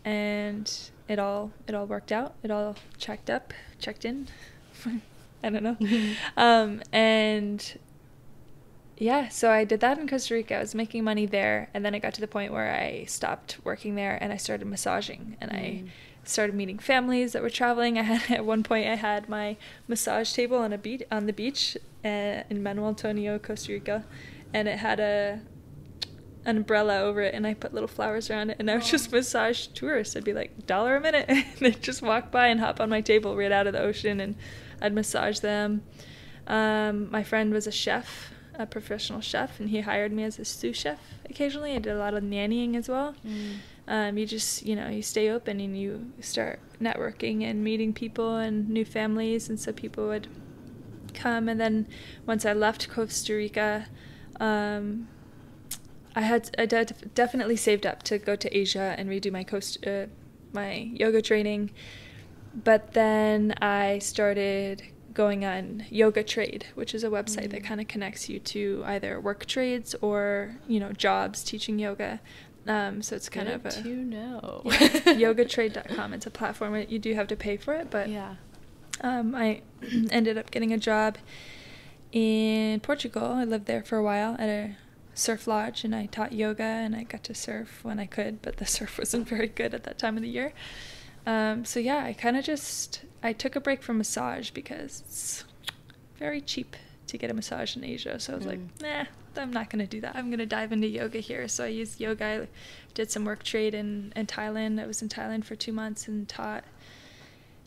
it all worked out. It all checked in. I don't know. And yeah, so I did that in Costa Rica. I was making money there, and then I got to the point where I stopped working there and I started massaging, and I started meeting families that were traveling. At one point I had my massage table on the beach in Manuel Antonio, Costa Rica, and it had an umbrella over it, and I put little flowers around it, and I would just massage tourists. I'd be like, $1 a minute, and they'd just walk by and hop on my table right out of the ocean, and I'd massage them. My friend was a professional chef, and he hired me as a sous chef occasionally. I did a lot of nannying as well. You just, you stay open and you start networking and meeting people and new families, and so people would come. And then once I left Costa Rica, I definitely saved up to go to Asia and redo my yoga training. But then I started going on Yoga Trade, which is a website that kind of connects you to either work trades or, jobs teaching yoga. So it's kind of yogatrade.com. It's a platform where you do have to pay for it, but I ended up getting a job in Portugal. I lived there for a while at a surf lodge, and I taught yoga, and I got to surf when I could, but the surf wasn't very good at that time of the year. So yeah, I took a break from massage because it's very cheap to get a massage in Asia. So I was like, nah, I'm not going to do that. I'm going to dive into yoga here. So I used yoga. I did some work trade in Thailand. I was in Thailand for 2 months and taught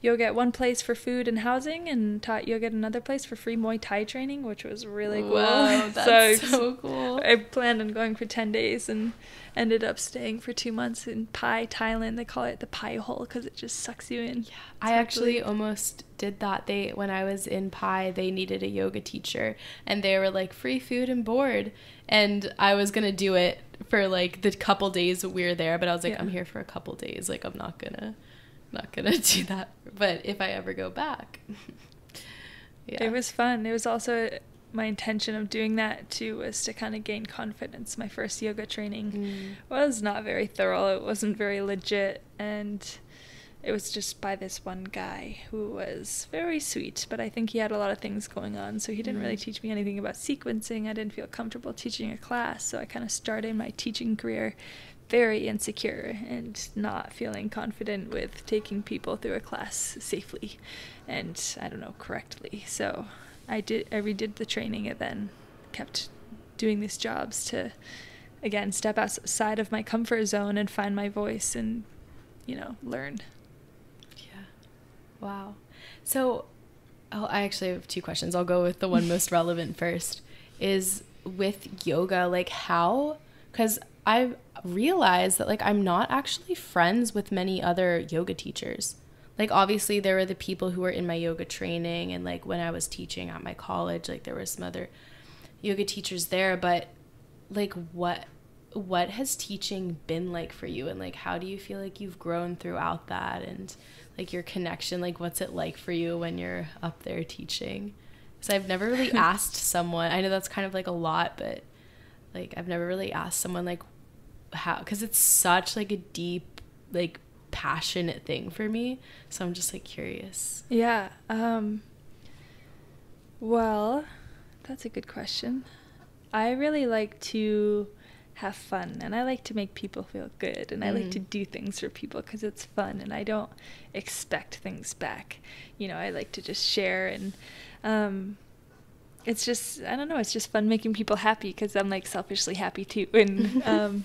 yoga at one place for food and housing, and taught yoga at another place for free Muay Thai training, which was really cool. Wow, that's so cool. I planned on going for 10 days and ended up staying for 2 months in Pai, Thailand. They call it the Pai hole because it just sucks you in. Yeah, I actually almost did that. When I was in Pai, they needed a yoga teacher, and they were like free food and board, and I was gonna do it for like the couple days that we were there, but I was like, I'm here for a couple days, like I'm not gonna do that, but if I ever go back. It was fun. It was also my intention of doing that too, was to kind of gain confidence. My first yoga training was not very thorough. It wasn't very legit, and it was just by this one guy who was very sweet, but I think he had a lot of things going on, so he didn't really teach me anything about sequencing. I didn't feel comfortable teaching a class, so I kind of started my teaching career very insecure and not feeling confident with taking people through a class safely and, correctly. So I redid the training and then kept doing these jobs to again, step outside of my comfort zone and find my voice and, learn. Yeah. Wow. So I actually have 2 questions. I'll go with the one most relevant first. Is with yoga, like how, because I realized that like I'm not actually friends with many other yoga teachers. Like obviously there were the people who were in my yoga training, and like when I was teaching at my college, like there were some other yoga teachers there, but like what has teaching been like for you, and like how do you feel like you've grown throughout that, and like your connection, like what's it like for you when you're up there teaching? Because I've never really asked someone, I know that's kind of like a lot, but like I've never really asked someone like how, because it's such like a deep, like passionate thing for me, so I'm just like curious. Yeah. Well, that's a good question. I really like to have fun, and I like to make people feel good, and I like to do things for people because it's fun, and I don't expect things back. I like to just share, and it's just, I don't know, it's just fun making people happy because I'm like selfishly happy too. And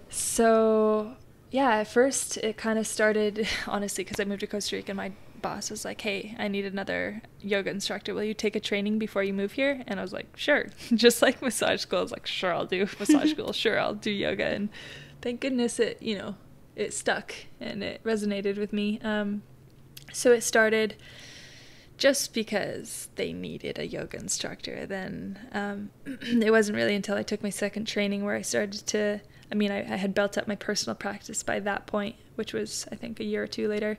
so yeah, at first it kind of started honestly because I moved to Costa Rica, and my boss was like, hey, I need another yoga instructor. Will you take a training before you move here? And I was like, sure. Just like massage school, I was like, sure, I'll do massage school. Sure, I'll do yoga. And thank goodness it, it stuck and it resonated with me. So it started just because they needed a yoga instructor. Then it wasn't really until I took my second training where I started to, I had built up my personal practice by that point, which was, I think, a year or 2 later.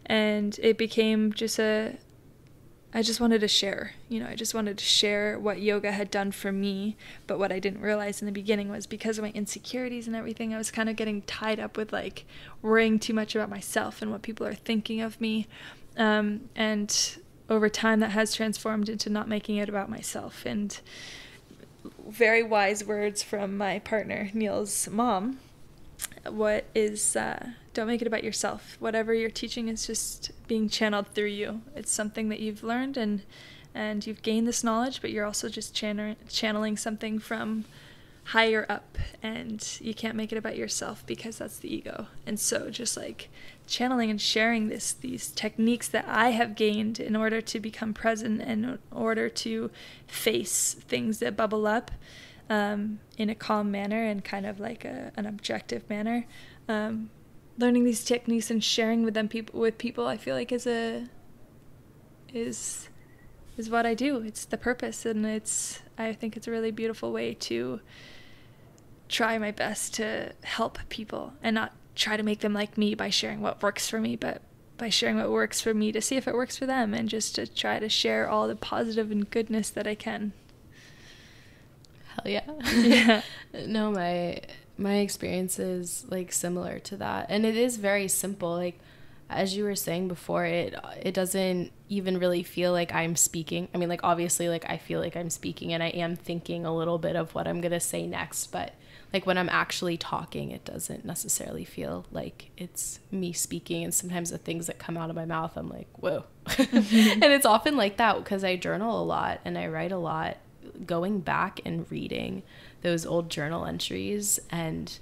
And it became just I just wanted to share, I just wanted to share what yoga had done for me. But what I didn't realize in the beginning was because of my insecurities and everything, I was kind of getting tied up with like worrying too much about myself and what people are thinking of me. And over time that has transformed into not making it about myself. And very wise words from my partner, Neil's mom. What is, don't make it about yourself. Whatever you're teaching is just being channeled through you. It's something that you've learned and you've gained this knowledge, but you're also just channeling something from higher up, and you can't make it about yourself because that's the ego. And so just like channeling and sharing these techniques that I have gained in order to become present and in order to face things that bubble up in a calm manner and kind of like an objective manner. Learning these techniques and sharing with people, I feel like is what I do. It's the purpose, and I think it's a really beautiful way to try my best to help people and not try to make them like me by sharing what works for me, but by sharing what works for me to see if it works for them, and just to try to share all the positive and goodness that I can. Hell yeah. Yeah. No, my experience is like similar to that, and it is very simple. Like as you were saying before, it doesn't even really feel like I'm speaking. I mean, like obviously like I feel like I'm speaking and I am thinking a little bit of what I'm gonna say next, but like when I'm actually talking, it doesn't necessarily feel like it's me speaking. And sometimes the things that come out of my mouth, I'm like, whoa. And it's often like that because I journal a lot and I write a lot. Going back and reading those old journal entries, and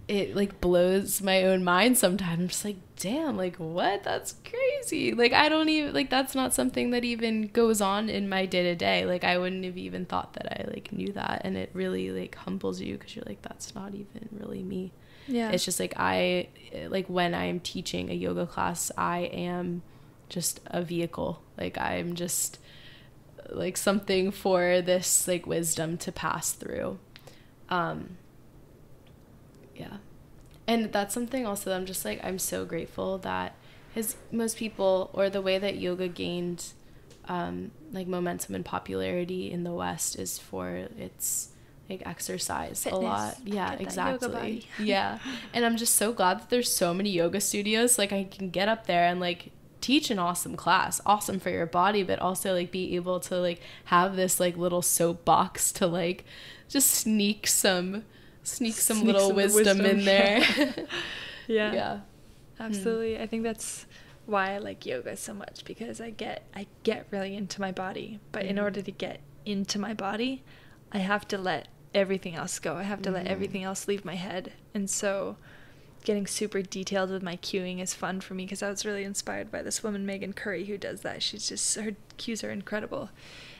it like blows my own mind sometimes. I'm just like, damn, like what? That's crazy. Like I don't even, like that's not something that even goes on in my day-to-day. Like I wouldn't have even thought that I like knew that. And it really like humbles you because you're like, that's not even really me. Yeah. It's just like when I'm teaching a yoga class, I am just a vehicle. Like I'm just like something for this like wisdom to pass through. Yeah. And that's something also that I'm just like, I'm so grateful that most people, or the way that yoga gained like momentum and popularity in the West is for its like exercise. Fitness. A lot. Yeah, exactly. Yeah. And I'm just so glad that there's so many yoga studios. Like I can get up there and like teach an awesome class, awesome for your body, but also like be able to like have this like little soapbox to like just sneak some little wisdom in there. Yeah, absolutely. I think that's why I like yoga so much, because I get really into my body, but in order to get into my body, I have to let everything else go. I have to let everything else leave my head. And so getting super detailed with my cueing is fun for me, because I was really inspired by this woman, Megan Curry, who does that. Her cues are incredible.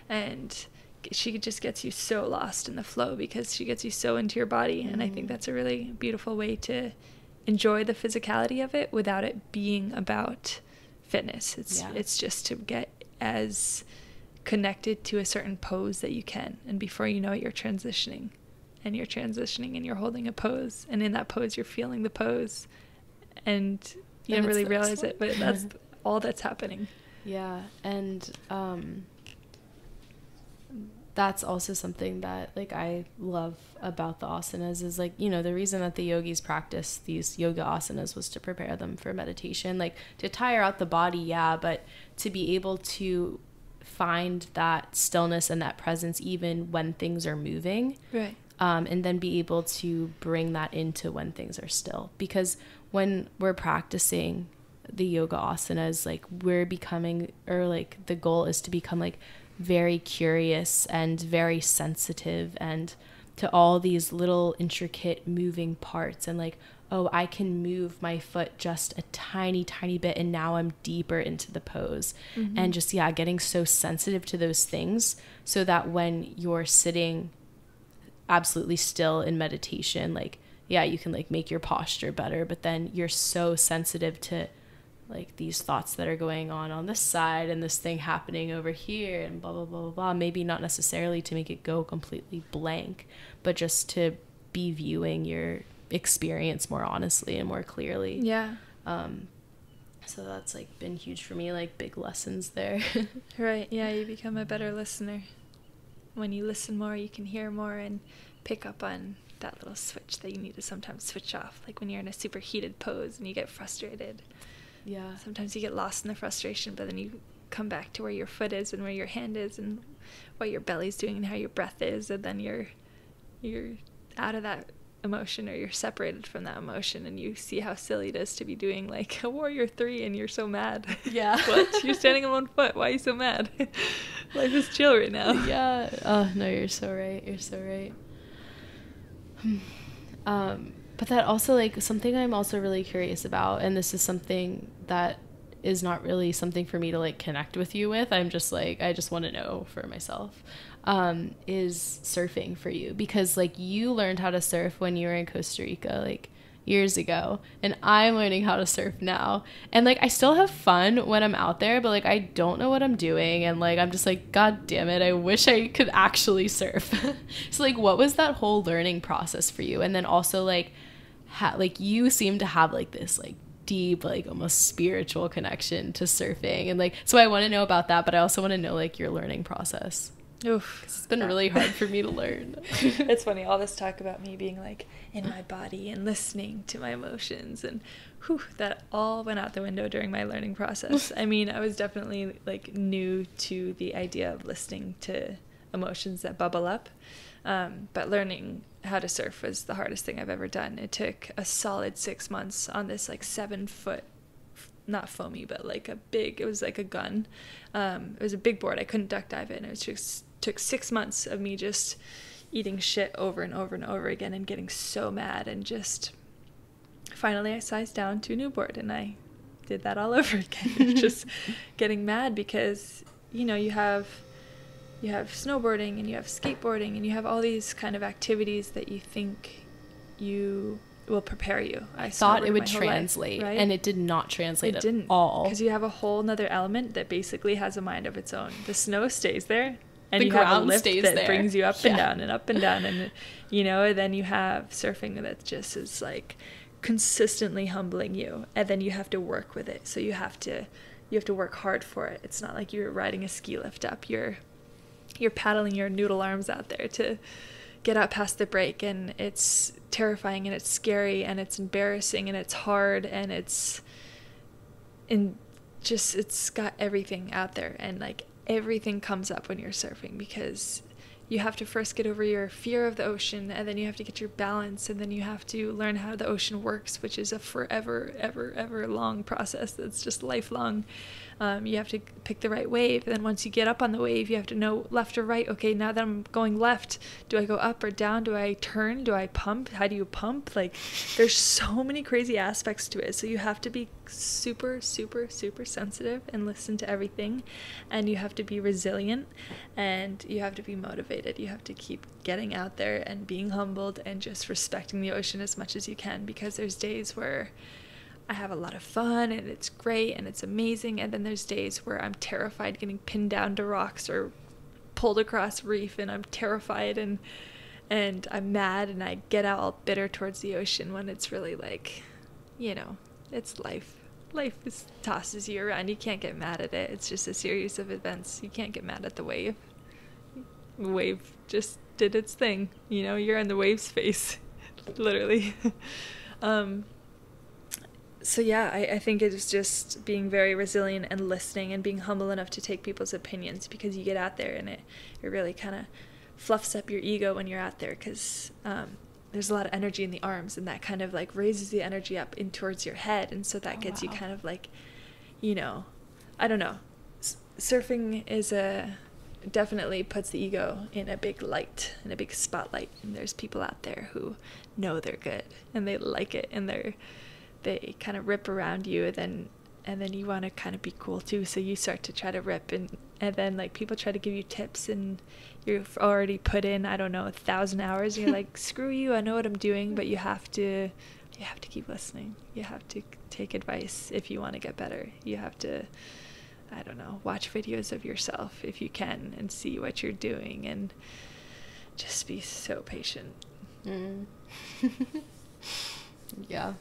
And she just gets you so lost in the flow because she gets you so into your body. And I think that's a really beautiful way to enjoy the physicality of it without it being about fitness. It's just to get as connected to a certain pose that you can, and before you know it, you're transitioning and you're holding a pose, and in that pose you're feeling the pose, and you don't really realize it, but that's all that's happening. And that's also something that like I love about the asanas is like, you know, the reason that the yogis practice these yoga asanas was to prepare them for meditation, like to tire out the body, but to be able to find that stillness and that presence even when things are moving, right? And then be able to bring that into when things are still, because when we're practicing the yoga asanas, like we're becoming, or like the goal is to become like very curious and very sensitive and to all these little intricate moving parts, and like, oh, I can move my foot just a tiny bit and now I'm deeper into the pose. And just getting so sensitive to those things so that when you're sitting absolutely still in meditation, like you can like make your posture better, but then you're so sensitive to like these thoughts that are going on this side and this thing happening over here and blah, blah, blah, blah, blah. Maybe not necessarily to make it go completely blank, but just to be viewing your experience more honestly and more clearly. So that's like been huge for me, like big lessons there. Right. Yeah, you become a better listener. When you listen more, you can hear more and pick up on that little switch that you need to sometimes switch off, like when you're in a super heated pose and you get frustrated. Sometimes you get lost in the frustration, but then you come back to where your foot is and where your hand is and what your belly's doing and how your breath is, and then you're out of that emotion, or you're separated from that emotion, and you see how silly it is to be doing like a warrior 3 and you're so mad. What? You're standing on one foot. Why are you so mad? Life is chill right now. Oh no, you're so right. But that also, like, something I'm also really curious about, and this is something that is not really something for me to like connect with you with, I'm just like, I just want to know for myself, is surfing for you, because like you learned how to surf when you were in Costa Rica like years ago, and I'm learning how to surf now, and like I still have fun when I'm out there, but like I don't know what I'm doing, and like I'm just like, god damn it, I wish I could actually surf. So like, what was that whole learning process for you? And then also like like you seem to have like this like deep, like almost spiritual connection to surfing, and like, so I want to know about that, but I also want to know like your learning process. Oof, it's been really hard for me to learn. It's funny, all this talk about me being like in my body and listening to my emotions, and that all went out the window during my learning process. I mean, I was definitely like new to the idea of listening to emotions that bubble up, but learning how to surf was the hardest thing I've ever done. It took a solid 6 months on this like 7-foot, not foamy, but like it was like a gun. It was a big board. I couldn't duck dive in. It just took 6 months of me just eating shit over and over and over again and getting so mad, and just finally I sized down to a new board and I did that all over again. Just getting mad because, you know, you have snowboarding and you have skateboarding and you have all these kind of activities that you think you will prepare you. I thought it would translate, life, right? And it did not translate at all. Because you have a whole nother element that basically has a mind of its own. The snow stays there, and you have a lift that brings you up and down and up and down, and you know, and then you have surfing that just is like consistently humbling you, and then you have to work with it. So you have to work hard for it. It's not like you're riding a ski lift up. You're paddling your noodle arms out there to get out past the break, and it's terrifying and it's scary and it's embarrassing and it's hard, and it's got everything out there, and like everything comes up when you're surfing because you have to first get over your fear of the ocean, and then you have to get your balance, and then you have to learn how the ocean works, which is a forever, ever long process that's just lifelong. You have to pick the right wave. And then once you get up on the wave, you have to know left or right. Okay, now that I'm going left, do I go up or down? Do I turn? Do I pump? How do you pump? Like, there's so many crazy aspects to it. So you have to be super, super, super sensitive and listen to everything. And you have to be resilient, and you have to be motivated. You have to keep getting out there and being humbled and just respecting the ocean as much as you can, because there's days where I have a lot of fun and it's great and it's amazing, and then there's days where I'm terrified getting pinned down to rocks or pulled across reef, and I'm terrified and I'm mad, and I get out all bitter towards the ocean, when it's really like, you know, it's life. Life tosses you around. You can't get mad at it. It's just a series of events. You can't get mad at the wave. The wave just did its thing. You know, you're in the wave's face, literally. So yeah, I think it is just being very resilient and listening and being humble enough to take people's opinions, because you get out there and it really kind of fluffs up your ego when you're out there, because there's a lot of energy in the arms, and that kind of like raises the energy up in towards your head, and so that gets you kind of like, you know, I don't know. Surfing is definitely puts the ego in a big light, in a big spotlight, and there's people out there who know they're good and they like it, and they kind of rip around you, and then you want to kind of be cool too, so you start to try to rip, and then like people try to give you tips, and you've already put in, I don't know, 1,000 hours, and you're like, screw you, I know what I'm doing. But you have to keep listening. You have to take advice if you want to get better. You have to, I don't know, watch videos of yourself if you can and see what you're doing, and just be so patient. Yeah.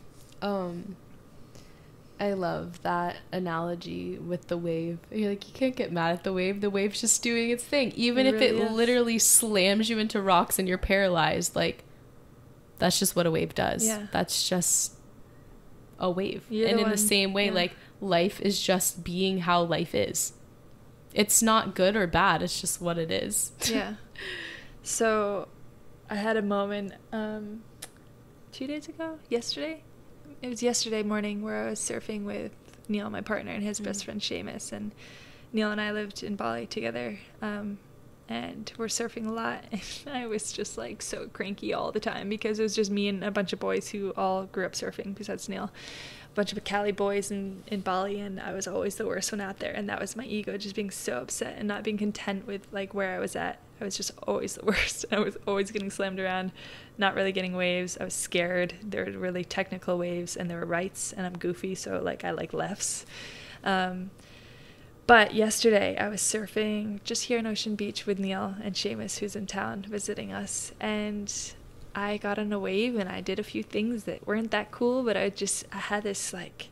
I love that analogy with the wave. You're like, you can't get mad at the wave. The wave's just doing its thing. Even if it literally slams you into rocks and you're paralyzed, like, that's just what a wave does. Yeah. That's just a wave. And in the same way, like, life is just being how life is. It's not good or bad. It's just what it is. Yeah. So I had a moment 2 days ago, yesterday. It was yesterday morning, where I was surfing with Neil, my partner, and his best friend Seamus, and Neil and I lived in Bali together, and we're surfing a lot, and I was just like so cranky all the time, because it was just me and a bunch of boys who all grew up surfing besides Neil, a bunch of Cali boys in Bali, and I was always the worst one out there, and that was my ego, just being so upset and not being content with like where I was at. I was just always the worst. I was always getting slammed around, not really getting waves. I was scared. There were really technical waves, and there were rights, and I'm goofy, so like I like lefts. But yesterday I was surfing just here in Ocean Beach with Neil and Seamus, who's in town visiting us, and I got on a wave and I did a few things that weren't that cool, but I had this like,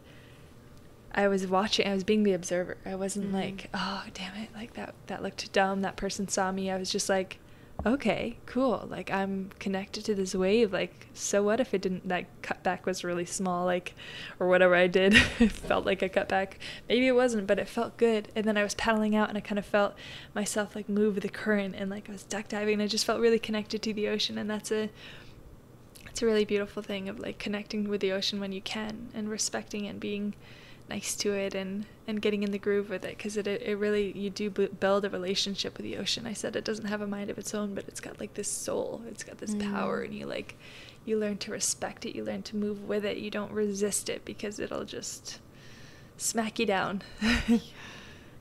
I was watching, I was being the observer. I wasn't like, oh, damn it, like that looked dumb, that person saw me. I was just like, okay, cool, like I'm connected to this wave, like so what if it didn't, that cutback was really small, like, or whatever I did. It felt like a cutback, maybe it wasn't, but it felt good. And then I was paddling out and I kind of felt myself like move with the current, and like I was duck diving, and I just felt really connected to the ocean. And it's a really beautiful thing of like connecting with the ocean when you can, and respecting and being nice to it, and getting in the groove with it, because it really, you do build a relationship with the ocean. I said it doesn't have a mind of its own, but it's got like this soul, it's got this power, and you learn to respect it, you learn to move with it, you don't resist it, because it'll just smack you down.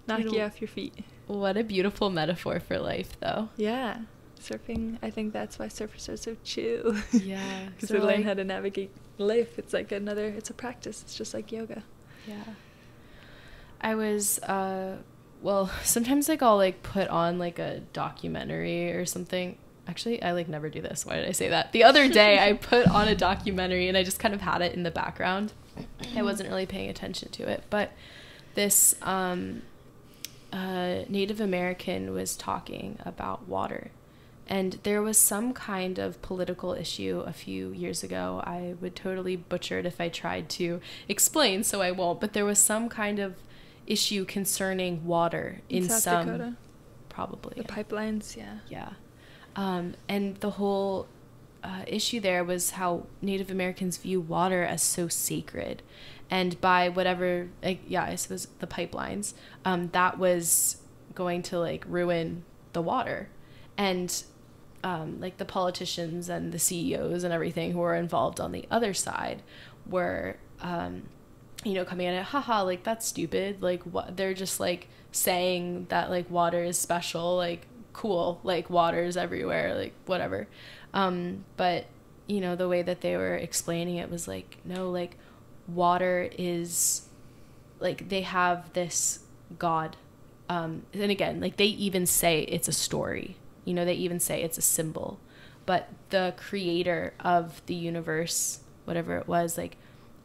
Knock you off your feet. What a beautiful metaphor for life, though. Yeah, surfing, I think that's why surfers are so chill. Yeah, because they learn how to navigate life. It's like it's a practice. It's just like yoga. Yeah. I was, well, sometimes like I'll like put on like a documentary or something. Actually, I like never do this. Why did I say that? The other day I put on a documentary and I just kind of had it in the background. I wasn't really paying attention to it, but this Native American was talking about water. And there was some kind of political issue a few years ago. I would totally butcher it if I tried to explain, so I won't. But there was some kind of issue concerning water in South some... Dakota? Probably. The pipelines, yeah. Yeah. And the whole issue there was how Native Americans view water as so sacred. And by whatever, like, yeah, I suppose the pipelines, that was going to like ruin the water. And like the politicians and the CEOs and everything who were involved on the other side were, you know, coming at it, haha, like that's stupid. Like what, they're just like saying that like water is special, like cool, like water's everywhere, like whatever. But you know, the way that they were explaining it was like, no, like water is like, they have this God. And again, like they even say it's a story, you know, they even say it's a symbol, but the creator of the universe, whatever it was, like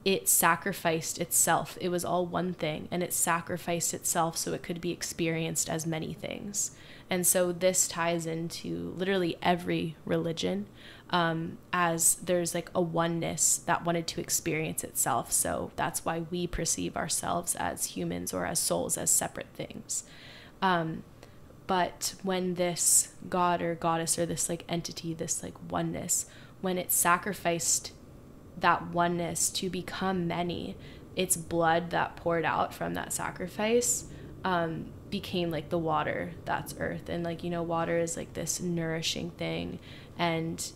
it sacrificed itself. It was all one thing, and it sacrificed itself so it could be experienced as many things. And so this ties into literally every religion, as there's like a oneness that wanted to experience itself. So that's why we perceive ourselves as humans or as souls as separate things. But when this god or goddess or this like entity, this like oneness, when it sacrificed that oneness to become many, its blood that poured out from that sacrifice became like the water that's earth. And like, you know, water is like this nourishing thing. And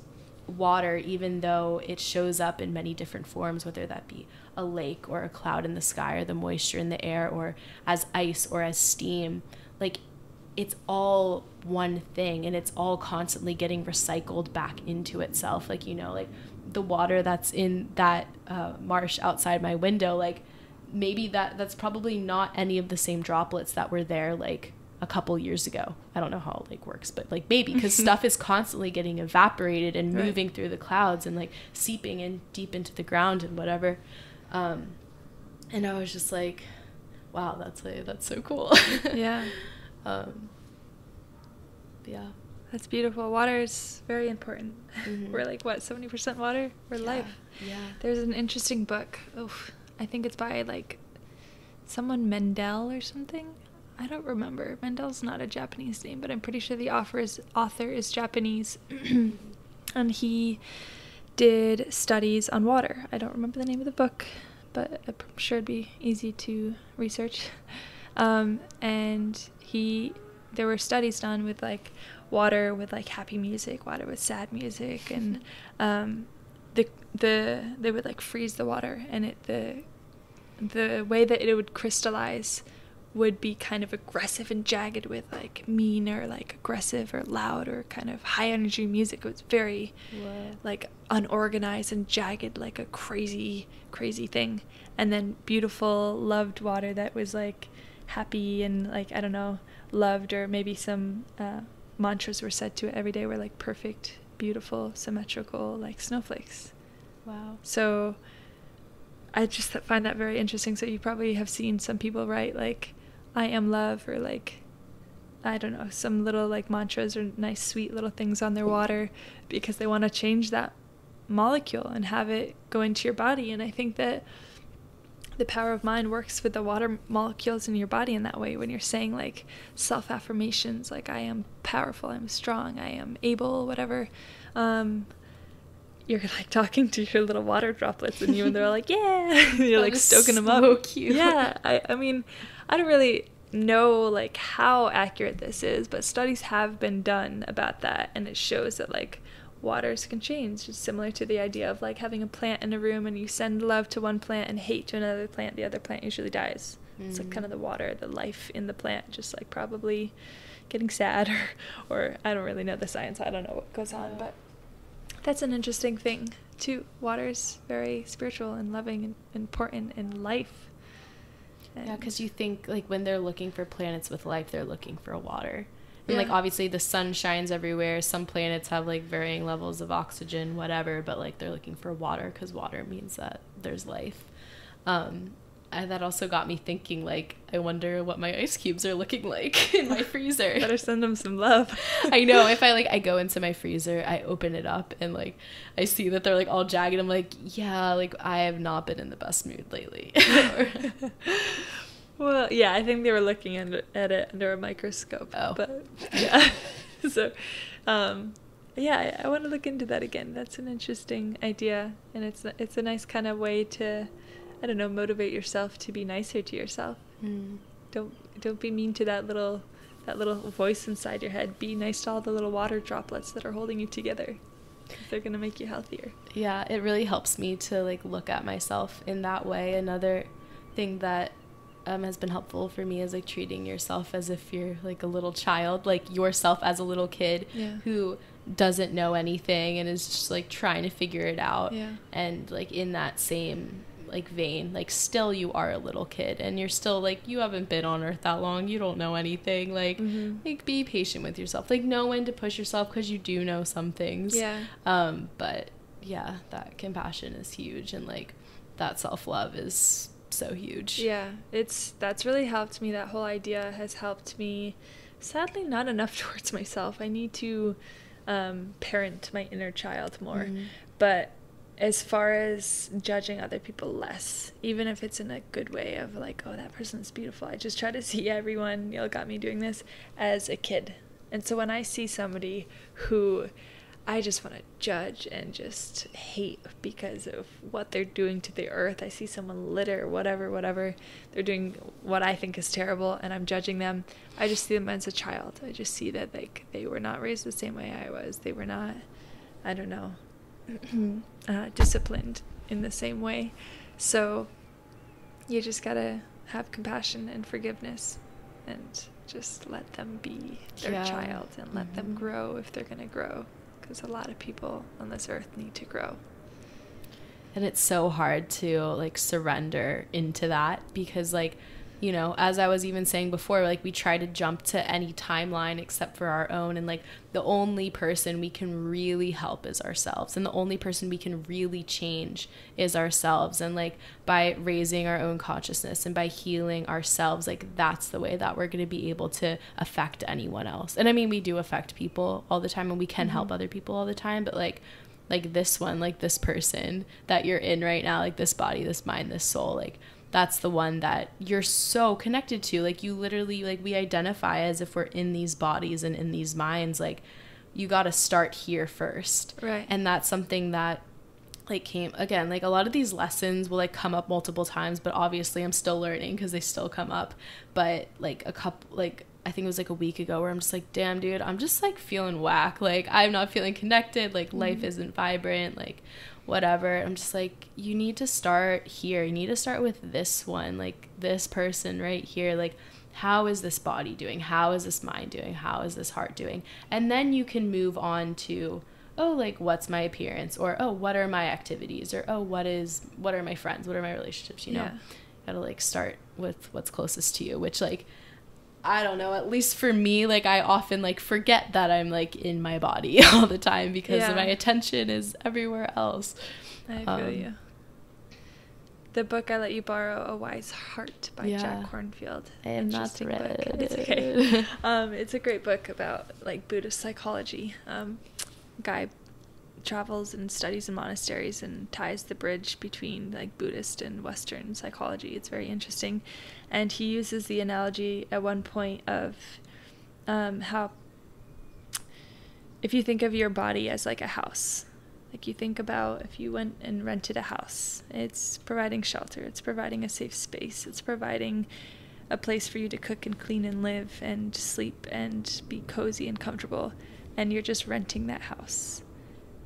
water, even though it shows up in many different forms, whether that be a lake or a cloud in the sky or the moisture in the air or as ice or as steam, like it's all one thing, and it's all constantly getting recycled back into itself. Like, you know, like the water that's in that marsh outside my window, like maybe that's probably not any of the same droplets that were there like a couple years ago. I don't know how it like works, but like maybe, because stuff is constantly getting evaporated and moving through the clouds and like seeping in deep into the ground and whatever. And I was just like, wow, that's so cool. Yeah. Yeah. That's beautiful. Water is very important. Mm-hmm. We're like, what, 70% water? We're life. Yeah. There's an interesting book. I think it's by like someone Mendel or something. I don't remember. Mendel's not a Japanese name, but I'm pretty sure the author is Japanese. And he did studies on water. I don't remember the name of the book, but I'm sure it'd be easy to research. And there were studies done with like water with like happy music, water with sad music, and they would like freeze the water, and the way that it would crystallize would be kind of aggressive and jagged with like mean or like aggressive or loud or kind of high energy music. It was very like unorganized and jagged, like a crazy thing. And then beautiful loved water that was like happy and like, I don't know, loved, or maybe some mantras were said to it every day, were like perfect, beautiful, symmetrical, like snowflakes. Wow. So I just find that very interesting. So you probably have seen some people write like, I am love, or like, I don't know, some little like mantras or nice sweet little things on their water, because they want to change that molecule and have it go into your body. And I think that the power of mind works with the water molecules in your body in that way. When you're saying like self-affirmations, like I am powerful, I'm strong, I am able, whatever, you're like talking to your little water droplets in you, and they're like, yeah, you're like stoking them up. So cute. Yeah. I mean, I don't really know like how accurate this is, but studies have been done about that, and it shows that like waters can change. It's similar to the idea of like having a plant in a room, and you send love to one plant and hate to another plant. The other plant usually dies. It's like kind of the water, the life in the plant, just like probably getting sad, or I don't really know the science. I don't know what goes on, but that's an interesting thing too. Water's very spiritual and loving and important in life. And yeah, because you think like when they're looking for planets with life, they're looking for water. And yeah. like obviously the sun shines everywhere. Some planets have like varying levels of oxygen, whatever, but like they're looking for water because water means that there's life. And that also got me thinking, like, I wonder what my ice cubes are looking like in my freezer. Better send them some love. I know. If I go into my freezer, I open it up and like I see that they're like all jagged. I'm like, yeah, like I have not been in the best mood lately. Well, yeah, I think they were looking at it under a microscope. Oh. But yeah. So, Yeah, I want to look into that again. That's an interesting idea, and it's a nice kind of way to, I don't know, motivate yourself to be nicer to yourself. Don't be mean to that little voice inside your head. Be nice to all the little water droplets that are holding you together, because they're gonna make you healthier. Yeah, it really helps me to like look at myself in that way. Another thing that has been helpful for me is like treating yourself as if you're like a little child, like yourself as a little kid who doesn't know anything and is just like trying to figure it out. And like in that same like vein, like still you are a little kid and you're still like, you haven't been on earth that long, you don't know anything, like like be patient with yourself, like know when to push yourself, because you do know some things. But yeah, that compassion is huge, and like that self-love is so huge. That's really helped me. That whole idea has helped me. Sadly, not enough towards myself. I need to parent my inner child more. But as far as judging other people less, even if it's in a good way of like, oh, that person's beautiful, I just try to see everyone, got me doing this, as a kid. And so when I see somebody who I just want to judge and just hate because of what they're doing to the earth, I see someone litter, whatever, they're doing what I think is terrible, and I'm judging them, I just see them as a child. I just see that like they were not raised the same way I was. They were not, I don't know, disciplined in the same way. So you just gotta have compassion and forgiveness and just let them be their child and let them grow if they're gonna grow, because a lot of people on this earth need to grow. And it's so hard to like surrender into that, because like, as I was even saying before, like we try to jump to any timeline except for our own, and like the only person we can really help is ourselves, and the only person we can really change is ourselves. And like by raising our own consciousness and by healing ourselves, like that's the way that we're going to be able to affect anyone else. And I mean, we do affect people all the time, and we can help other people all the time, but like this one, like this person that you're in right now, like this body, this mind, this soul, like that's the one that you're so connected to. Like you literally, like we identify as if we're in these bodies and in these minds. Like you got to start here first. Right. And that's something that like came again, like a lot of these lessons will like come up multiple times, but obviously I'm still learning because they still come up. But like a couple, like I think it was like a week ago, where I'm just like, damn dude, I'm just like feeling whack. Like I'm not feeling connected. Like life isn't vibrant. Like whatever. I'm just like, you need to start here. You need to start with this one, like this person right here. Like, how is this body doing? How is this mind doing? How is this heart doing? And then you can move on to, oh, like what's my appearance, or oh, what are my activities, or oh, what are my friends, what are my relationships, gotta like start with what's closest to you, which like I don't know, at least for me, like I often like forget that I'm like in my body all the time because my attention is everywhere else. I feel you. The book I let you borrow, A Wise Heart by Jack Kornfield. I have not read it. It's okay. It's a great book about like Buddhist psychology. Guy travels and studies in monasteries and ties the bridge between like Buddhist and Western psychology. It's very interesting. And he uses the analogy at one point of how if you think of your body as like a house, like you think about if you went and rented a house, it's providing shelter, it's providing a safe space, it's providing a place for you to cook and clean and live and sleep and be cozy and comfortable, and you're just renting that house.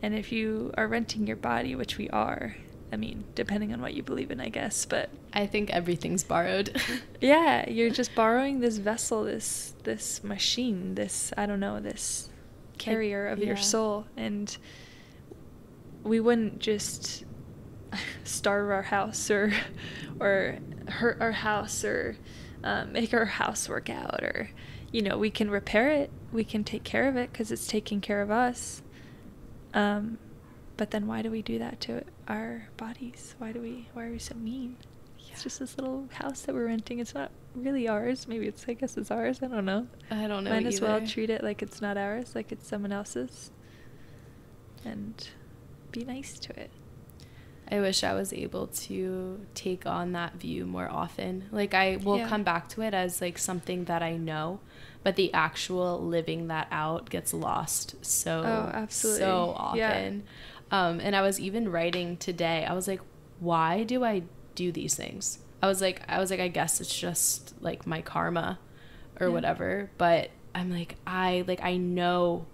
And if you are renting your body, which we are, I mean, depending on what you believe in, I guess, but I think everything's borrowed. Yeah, you're just borrowing this vessel, this machine, this, I don't know, this carrier of your soul. And we wouldn't just starve our house or hurt our house or make our house work out, or we can repair it, we can take care of it because it's taking care of us. But then why do we do that to our bodies? Why are we so mean? It's just this little house that we're renting. It's not really ours. Maybe I guess it's ours. I don't know. I don't know. Might as well treat it like it's not ours, like it's someone else's, and be nice to it. I wish I was able to take on that view more often. Like, I will come back to it as like something that I know, but the actual living that out gets lost so often. And I was even writing today. I was like, why do I do these things? I was like, I guess it's just like my karma or whatever. But I'm like, I know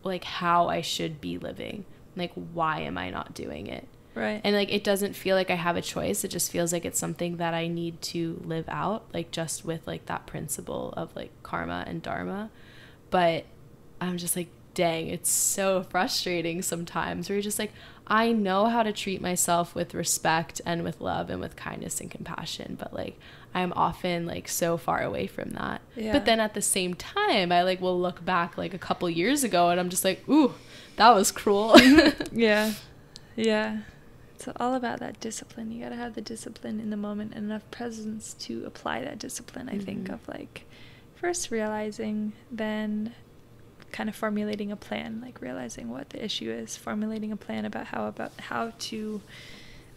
like how I should be living. Like, why am I not doing it? Right. And like, it doesn't feel like I have a choice. It just feels like it's something that I need to live out, like just with like that principle of like karma and dharma. But I'm just like, dang, it's so frustrating sometimes where you're just like, I know how to treat myself with respect and with love and with kindness and compassion, but like I'm often like so far away from that. But then at the same time, I like will look back like a couple years ago and I'm just like, ooh, that was cruel. Yeah. It's all about that discipline. You got to have the discipline in the moment and enough presence to apply that discipline. I think of like first realizing, then kind of formulating a plan, like realizing what the issue is, formulating a plan about how to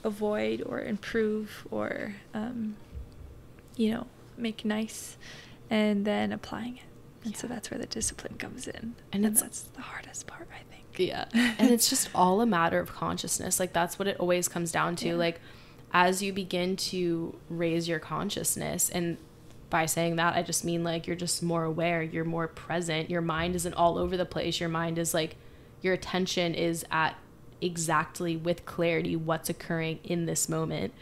avoid or improve or make nice, and then applying it. And so that's where the discipline comes in, and that's the hardest part, I think. And it's just all a matter of consciousness. Like that's what it always comes down to. Like as you begin to raise your consciousness, and by saying that, I just mean like you're just more aware, you're more present, your mind isn't all over the place, your mind is like, your attention is at exactly with clarity what's occurring in this moment.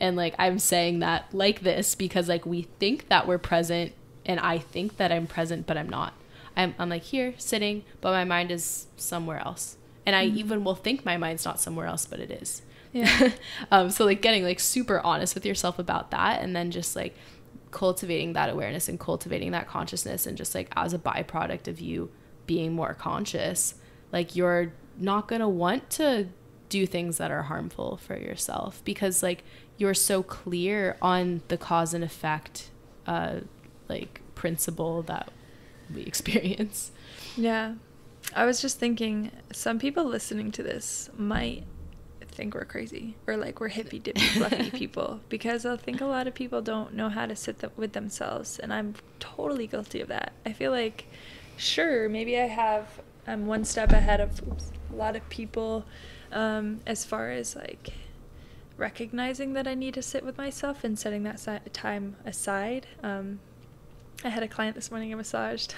And like I'm saying that like this because like we think that we're present, and I think that I'm present, but I'm not. I'm like here sitting, but my mind is somewhere else, and I even will think my mind's not somewhere else, but it is. So like getting like super honest with yourself about that, and then just like cultivating that awareness and cultivating that consciousness, and just like as a byproduct of you being more conscious, like you're not gonna want to do things that are harmful for yourself because like you're so clear on the cause and effect like principle that we experience. I was just thinking some people listening to this might think we're crazy or like we're hippy dippy fluffy people, because I think a lot of people don't know how to sit with themselves, and I'm totally guilty of that. I feel like sure, maybe I'm one step ahead of a lot of people as far as like recognizing that I need to sit with myself and setting that time aside. I had a client this morning I massaged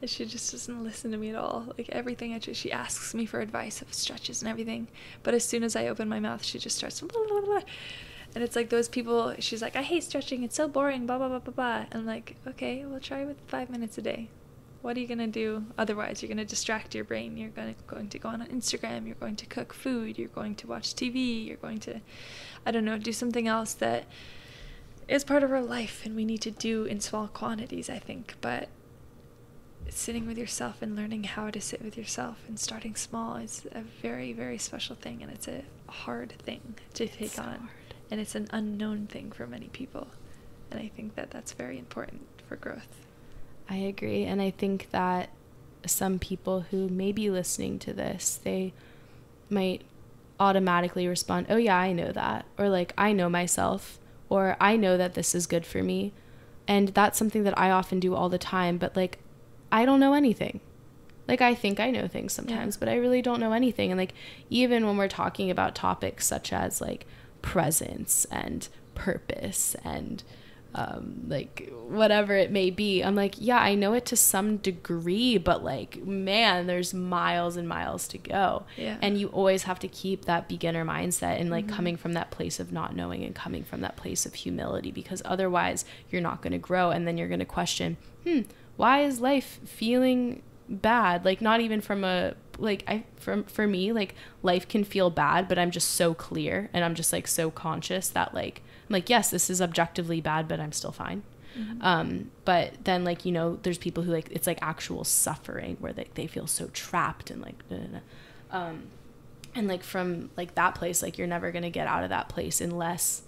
and she just doesn't listen to me at all. Like everything she asks me for advice of stretches and everything, but as soon as I open my mouth she just starts blah, blah, blah. And it's like those people, she's like, I hate stretching, it's so boring, blah blah blah blah blah. And I'm like, okay, we'll try with 5 minutes a day. What are you gonna do otherwise? You're gonna distract your brain. You're going to go on Instagram, you're going to cook food, you're going to watch TV, you're going to, I don't know, do something else that is part of our life and we need to do in small quantities, I think. But sitting with yourself and learning how to sit with yourself and starting small is a very, very special thing, and it's a hard thing to take on. Hard. And it's an unknown thing for many people, and I think that that's very important for growth. I agree, and I think that some people who may be listening to this, they might automatically respond, oh yeah, I know that, or like I know myself, or I know that this is good for me. And that's something that I often do all the time, but like I don't know anything. Like I think I know things sometimes, but I really don't know anything. And like even when we're talking about topics such as like presence and purpose and like whatever it may be, I'm like, yeah, I know it to some degree, but like, man, there's miles and miles to go. And you always have to keep that beginner mindset and like coming from that place of not knowing and coming from that place of humility, because otherwise you're not going to grow. And then you're going to question, why is life feeling bad? Like not even from a, like for me, like life can feel bad, but I'm just so clear and I'm just like so conscious that like, I'm like, yes, this is objectively bad, but I'm still fine. But then like, you know, there's people who like, it's like actual suffering where they feel so trapped and like, and like from like that place, like you're never going to get out of that place unless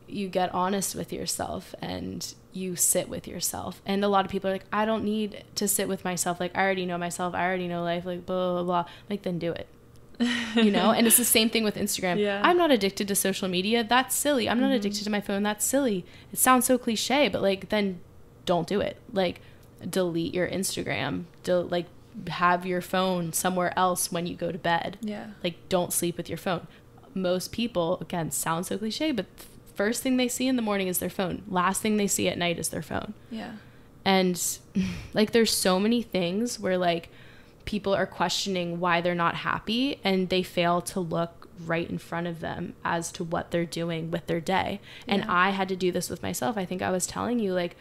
you get honest with yourself and you sit with yourself. And a lot of people are like, I don't need to sit with myself. Like I already know myself. I already know life, like blah, blah, blah. Like then do it. you know? And it's the same thing with Instagram. Yeah. I'm not addicted to social media. That's silly. I'm not addicted to my phone. That's silly. It sounds so cliche, but like, then don't do it. Like, delete your Instagram. Like, have your phone somewhere else when you go to bed. Yeah. Like, don't sleep with your phone. Most people, again, sounds so cliche, but first thing they see in the morning is their phone. Last thing they see at night is their phone. Yeah. And like, there's so many things where like people are questioning why they're not happy, and they fail to look right in front of them as to what they're doing with their day. And Yeah. I had to do this with myself. I think I was telling you, like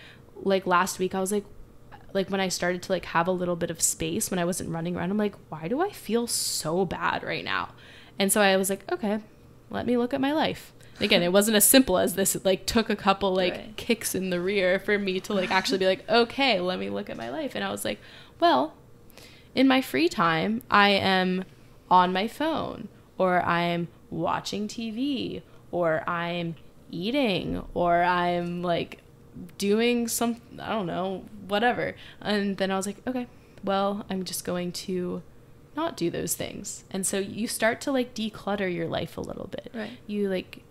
last week, I was like when I started to like have a little bit of space when I wasn't running around, I'm like, why do I feel so bad right now? And so I was like, okay, let me look at my life. Again, it wasn't as simple as this. It like took a couple like Right. kicks in the rear for me to like actually be like, okay, let me look at my life. And I was like, well, in my free time, I am on my phone, or I'm watching TV, or I'm eating, or I'm like doing some, I don't know, whatever. And then I was like, okay, well, I'm just going to not do those things. And so you start to like declutter your life a little bit. Right. You like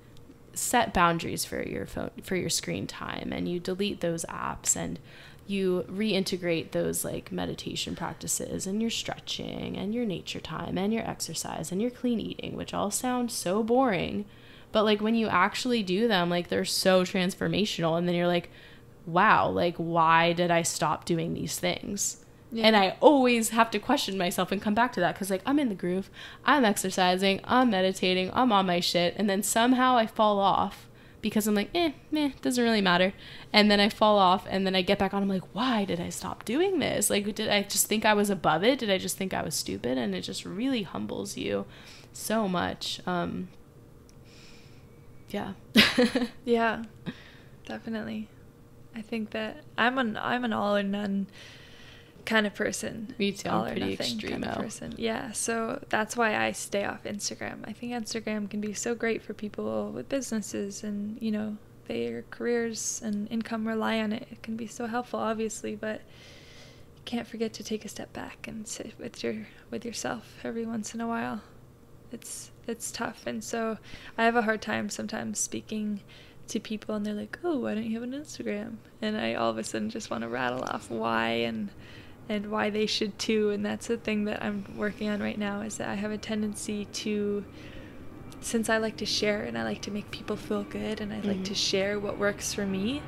set boundaries for your phone, for your screen time, and you delete those apps, and you reintegrate those like meditation practices and your stretching and your nature time and your exercise and your clean eating, which all sound so boring, but like when you actually do them, like they're so transformational. And then you're like, wow, like why did I stop doing these things? Yeah. And I always have to question myself and come back to that, because like I'm in the groove, I'm exercising, I'm meditating, I'm on my shit, and then somehow I fall off because I'm like, doesn't really matter. And then I fall off, and then I get back on. I'm like, why did I stop doing this? Like, did I just think I was above it? Did I just think I was stupid? And it just really humbles you so much. Yeah. Yeah, definitely. I think that I'm an all or none kind of person. Me too. All I'm or pretty nothing kind of extreme-o. person. Yeah, so that's why I stay off Instagram. I think Instagram can be so great for people with businesses, and you know, their careers and income rely on it. It can be so helpful, obviously, but you can't forget to take a step back and sit with yourself every once in a while. It's tough, and so I have a hard time sometimes speaking to people, and they're like, oh, why don't you have an Instagram? And I all of a sudden just want to rattle off why and why they should too. And that's the thing that I'm working on right now, is that I have a tendency to, since I like to share and I like to make people feel good, and I like to share what works for me,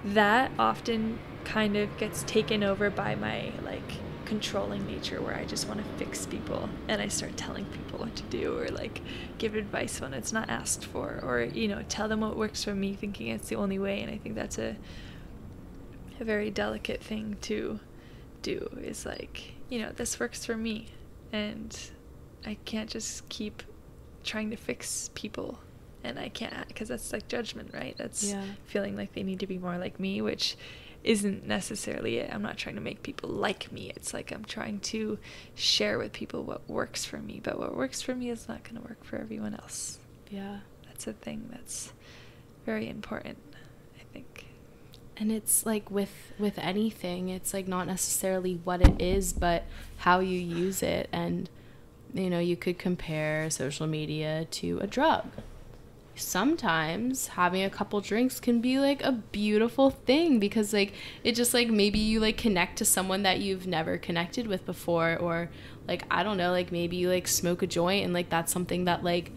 that often kind of gets taken over by my like controlling nature, where I just want to fix people, and I start telling people what to do, or like give advice when it's not asked for, or you know, tell them what works for me, thinking it's the only way. And I think that's a very delicate thing to do, is like, you know, this works for me, and I can't just keep trying to fix people. And I can't, because that's like judgment, right? That's feeling like they need to be more like me, which isn't necessarily it. I'm not trying to make people like me. It's like I'm trying to share with people what works for me, but what works for me is not going to work for everyone else. Yeah. That's a thing that's very important, I think. And it's like with anything, it's like not necessarily what it is, but how you use it. And you know, you could compare social media to a drug. Sometimes having a couple drinks can be like a beautiful thing, because like it just like maybe you like connect to someone that you've never connected with before, or like I don't know, like maybe you like smoke a joint, and like that's something that like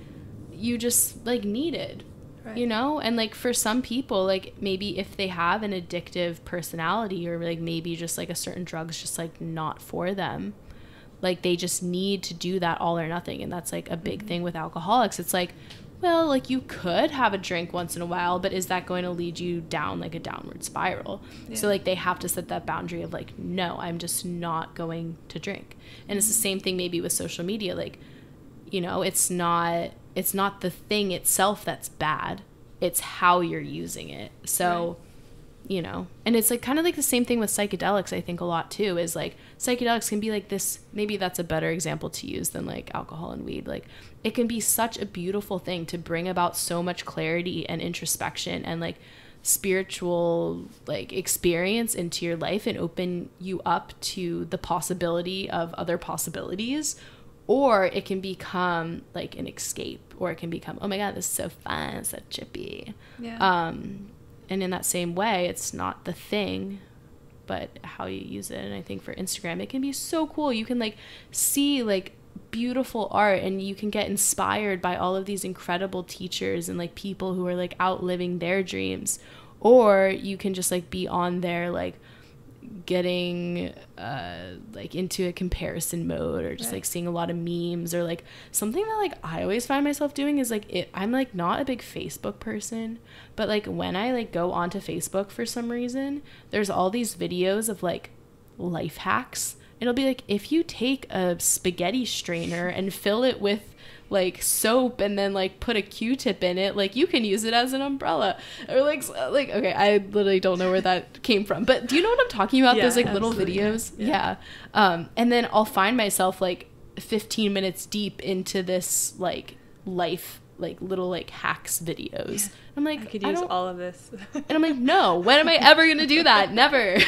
you just like needed, right? You know? And like for some people, like maybe if they have an addictive personality, or like maybe just like a certain drug's just like not for them, like they just need to do that all or nothing. And that's like a big thing with alcoholics. It's like, well, like you could have a drink once in a while, but is that going to lead you down like a downward spiral? Yeah. So like they have to set that boundary of like, no, I'm just not going to drink. And it's the same thing maybe with social media. Like, you know, it's not the thing itself that's bad. It's how you're using it. So, right. You know, and it's like kind of like the same thing with psychedelics, I think a lot too, is like psychedelics can be like this, maybe that's a better example to use than like alcohol and weed. Like it can be such a beautiful thing to bring about so much clarity and introspection and like spiritual like experience into your life, and open you up to the possibility of other possibilities. or it can become like an escape, or it can become, oh my God, this is so fun, it's so chippy. Yeah. And in that same way, it's not the thing, but how you use it. And I think for Instagram, it can be so cool. You can like see like beautiful art, and you can get inspired by all of these incredible teachers and like people who are like outliving their dreams. Or you can just like be on there like getting like into a comparison mode, or just like seeing a lot of memes, or like something that like I always find myself doing is like I'm like not a big Facebook person, but like when I like go onto Facebook for some reason, there's all these videos of like life hacks. It'll be like, if you take a spaghetti strainer and fill it with like soap and then like put a Q-tip in it, like you can use it as an umbrella, or like okay, I literally don't know where that came from, but do you know what I'm talking about? Those like little videos. And then I'll find myself like 15 minutes deep into this like life, like little like hacks videos. I'm like, I could use all of this. And I'm like, no, when am I ever gonna do that? Never.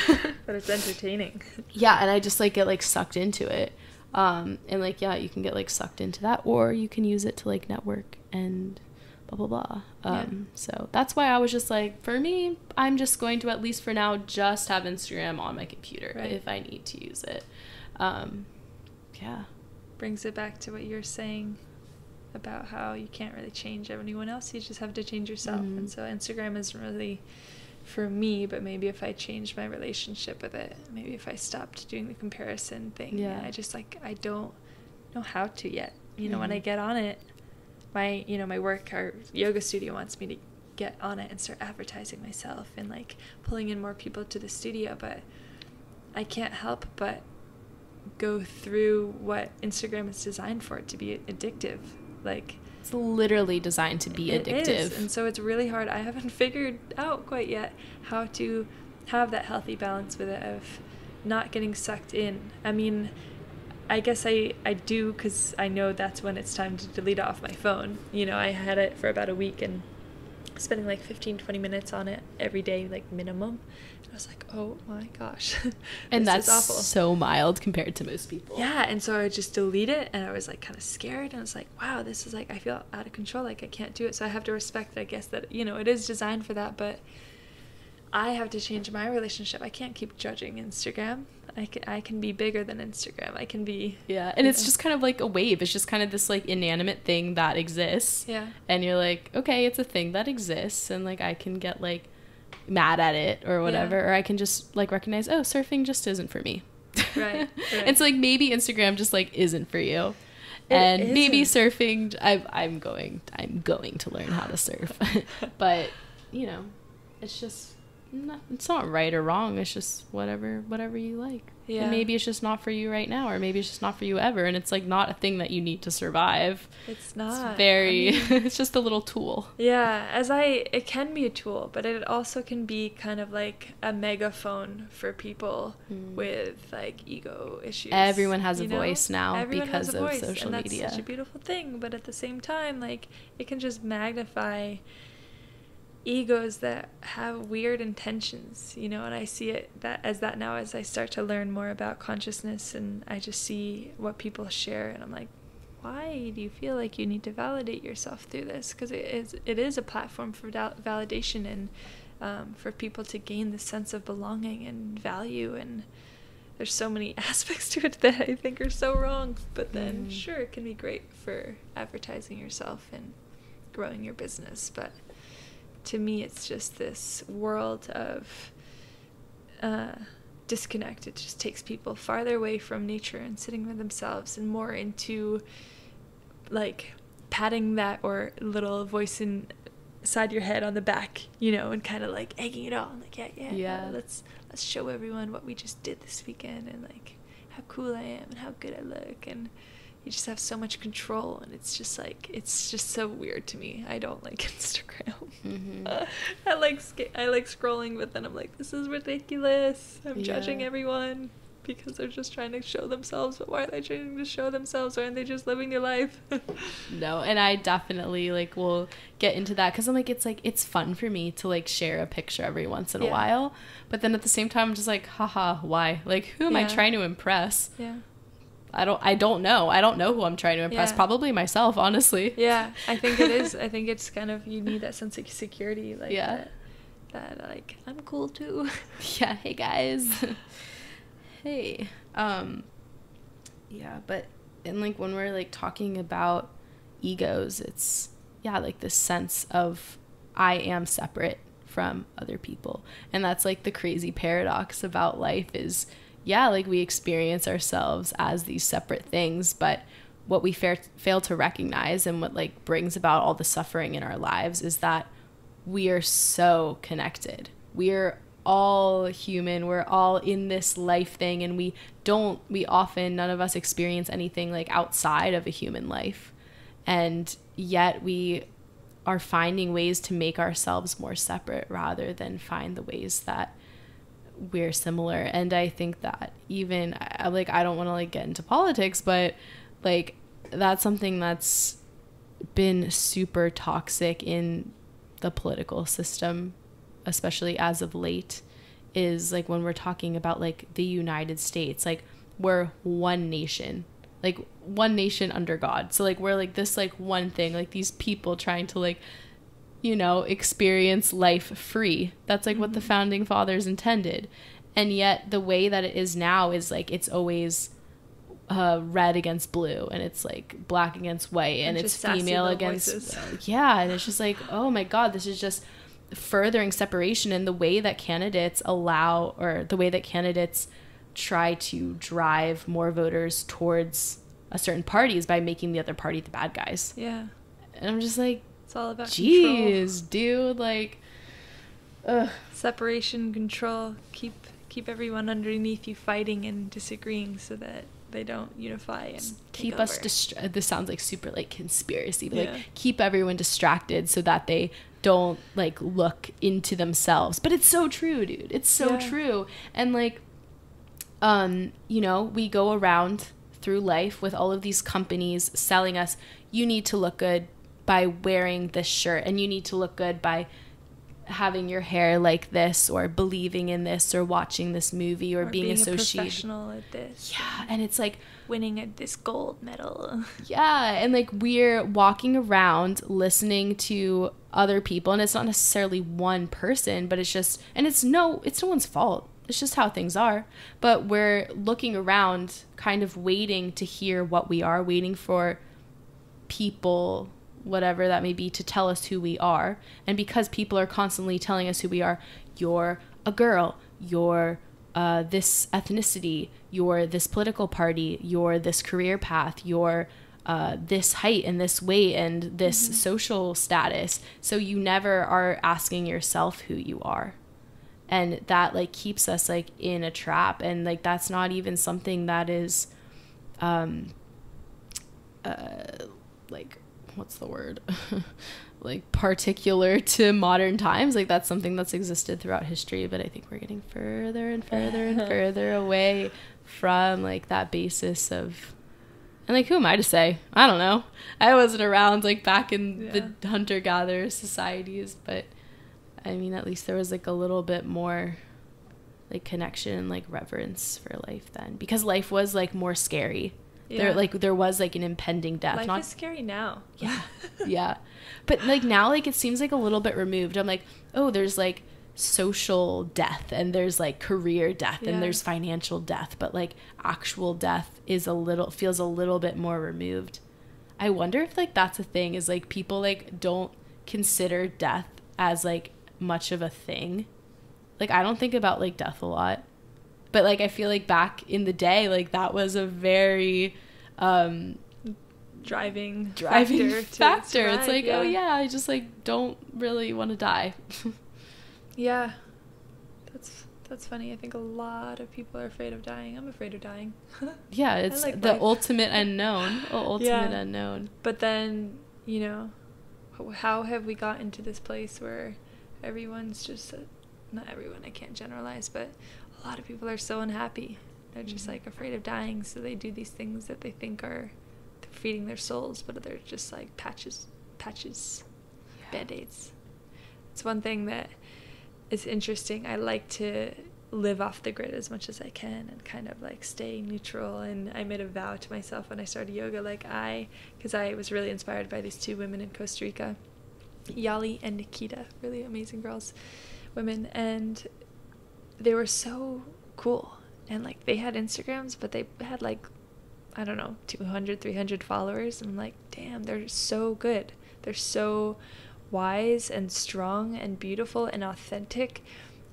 But it's entertaining. Yeah, and I just like get like sucked into it. And like, yeah, you can get like sucked into that, or you can use it to like network and blah blah blah. So that's why I was just like, for me, I'm just going to, at least for now, just have Instagram on my computer if I need to use it. Yeah, brings it back to what you're saying about how you can't really change anyone else, you just have to change yourself. And so Instagram isn't really for me, but maybe if I changed my relationship with it, maybe if I stopped doing the comparison thing, I just like, I don't know how to yet, you know. When I get on it, my work, our yoga studio wants me to get on it and start advertising myself and like pulling in more people to the studio, but I can't help but go through what Instagram is designed for, to be addictive. Like, it's literally designed to be addictive. It is. And so it's really hard. I haven't figured out quite yet how to have that healthy balance with it, of not getting sucked in. I mean, I guess I do, because I know that's when it's time to delete it off my phone. You know, I had it for about a week and spending like 15-20 minutes on it every day, like minimum. And I was like, oh my gosh. And that's awful. So mild compared to most people. Yeah, and so I would just delete it, and I was like kind of scared, and I was like, wow, this is like, I feel out of control, like I can't do it. So I have to respect, I guess, that, you know, it is designed for that, but I have to change my relationship. I can't keep judging Instagram. I can be bigger than Instagram. I can be... Yeah, and it's just kind of like a wave. It's just kind of this like inanimate thing that exists. Yeah. And you're like, okay, it's a thing that exists, and like I can get like mad at it or whatever, or I can just like recognize, oh, surfing just isn't for me. Right. And so like maybe Instagram just like isn't for you. And maybe surfing, I'm going to learn how to surf. But, you know, it's just... it's not right or wrong. It's just whatever you like. Yeah. And maybe it's just not for you right now, or maybe it's just not for you ever, and it's like not a thing that you need to survive. It's not. It's very it's just a little tool. Yeah, it can be a tool, but it also can be kind of like a megaphone for people with like ego issues. Everyone has a voice now because of social media. And that's such a beautiful thing, but at the same time, like, it can just magnify egos that have weird intentions, you know. And I see it as that now, as I start to learn more about consciousness, and I just see what people share, and I'm like, why do you feel like you need to validate yourself through this? Because it is a platform for validation, and for people to gain the sense of belonging and value, and there's so many aspects to it that I think are so wrong. But then sure, it can be great for advertising yourself and growing your business, but to me, it's just this world of disconnect. It just takes people farther away from nature and sitting with themselves, and more into like patting that or little voice inside your head on the back, you know, and kind of like egging it on, like yeah, let's show everyone what we just did this weekend, and like how cool I am and how good I look, and you just have so much control, and it's just so weird to me. I don't like Instagram. I like scrolling, but then I'm like, this is ridiculous. I'm judging everyone because they're just trying to show themselves. But why are they trying to show themselves? Why aren't they just living their life? No, and I definitely like will get into that, because I'm like, it's fun for me to like share a picture every once in a while, but then at the same time I'm just like, haha, why? Like, who am I trying to impress? Yeah. I don't know who I'm trying to impress. Yeah. Probably myself, honestly. Yeah, I think it is. I think it's kind of, you need that sense of security, like Yeah. that like, I'm cool too. Yeah, hey guys. Hey. Yeah, but and like when we're like talking about egos, it's like this sense of I am separate from other people. And that's like the crazy paradox about life is like we experience ourselves as these separate things, but what we fail to recognize and what like brings about all the suffering in our lives is that we are so connected. We're all human. We're all in this life thing, and we often, none of us experience anything like outside of a human life. And yet we are finding ways to make ourselves more separate rather than find the ways that we're similar. And I think that even like, I don't want to like get into politics, but like that's something that's been super toxic in the political system, especially as of late, is like when we're talking about like the United States, like we're one nation under God. So like we're like this like one thing, like these people trying to like, you know, experience life free. That's like what the founding fathers intended. And yet the way that it is now is like it's always red against blue, and it's like black against white, and it's female against and it's just like, oh my God, this is just furthering separation. And the way that candidates try to drive more voters towards a certain party is by making the other party the bad guys. And I'm just like, it's all about geez, dude, like separation, control, keep everyone underneath you fighting and disagreeing so that they don't unify and keep us this sounds like super like conspiracy, but like keep everyone distracted so that they don't like look into themselves. But it's so true, dude. It's so true. And like you know, we go around through life with all of these companies selling us, you need to look good by wearing this shirt, and you need to look good by having your hair like this, or believing in this, or watching this movie, or being associated, a professional at this, and it's like winning this gold medal, and like we're walking around listening to other people, and it's not necessarily one person, but it's just, and it's no one's fault, it's just how things are, but we're looking around kind of waiting to hear what we are, waiting for people, whatever that may be, to tell us who we are. And because people are constantly telling us who we are, you're a girl, you're this ethnicity, you're this political party, you're this career path, you're this height and this weight and this social status. So you never are asking yourself who you are. And that like keeps us like in a trap. And like that's not even something that is like, what's the word? Like particular to modern times. Like that's something that's existed throughout history, but I think we're getting further and further and further away from like that basis of, and like, who am I to say? I don't know. I wasn't around like back in the hunter-gatherer societies, but I mean, at least there was like a little bit more like connection and like reverence for life then, because life was like more scary. There was like an impending death. Life is scary now. But like now, like it seems like a little bit removed. I'm like, oh, there's like social death, and there's like career death, and there's financial death, but like actual death feels a little bit more removed. I wonder if like that's a thing, is like people like don't consider death as like much of a thing. Like I don't think about like death a lot. But like I feel like back in the day, like that was a very driving factor. It's like, oh yeah, I just like don't really want to die. That's funny. I think a lot of people are afraid of dying. I'm afraid of dying. It's like the ultimate unknown. Unknown. But then, you know, how have we gotten to this place where everyone's just not everyone, I can't generalize, but a lot of people are so unhappy. They're just like afraid of dying, so they do these things that they think are feeding their souls, but they're just like patches, band-aids. It's one thing that is interesting. I like to live off the grid as much as I can and kind of like stay neutral. And I made a vow to myself when I started yoga, like because I was really inspired by these two women in Costa Rica, Yali and Nikita, really amazing girls, women, and they were so cool. And like they had Instagrams, but they had like, I don't know, 200, 300 followers. I'm like, damn, they're so good. They're so wise and strong and beautiful and authentic.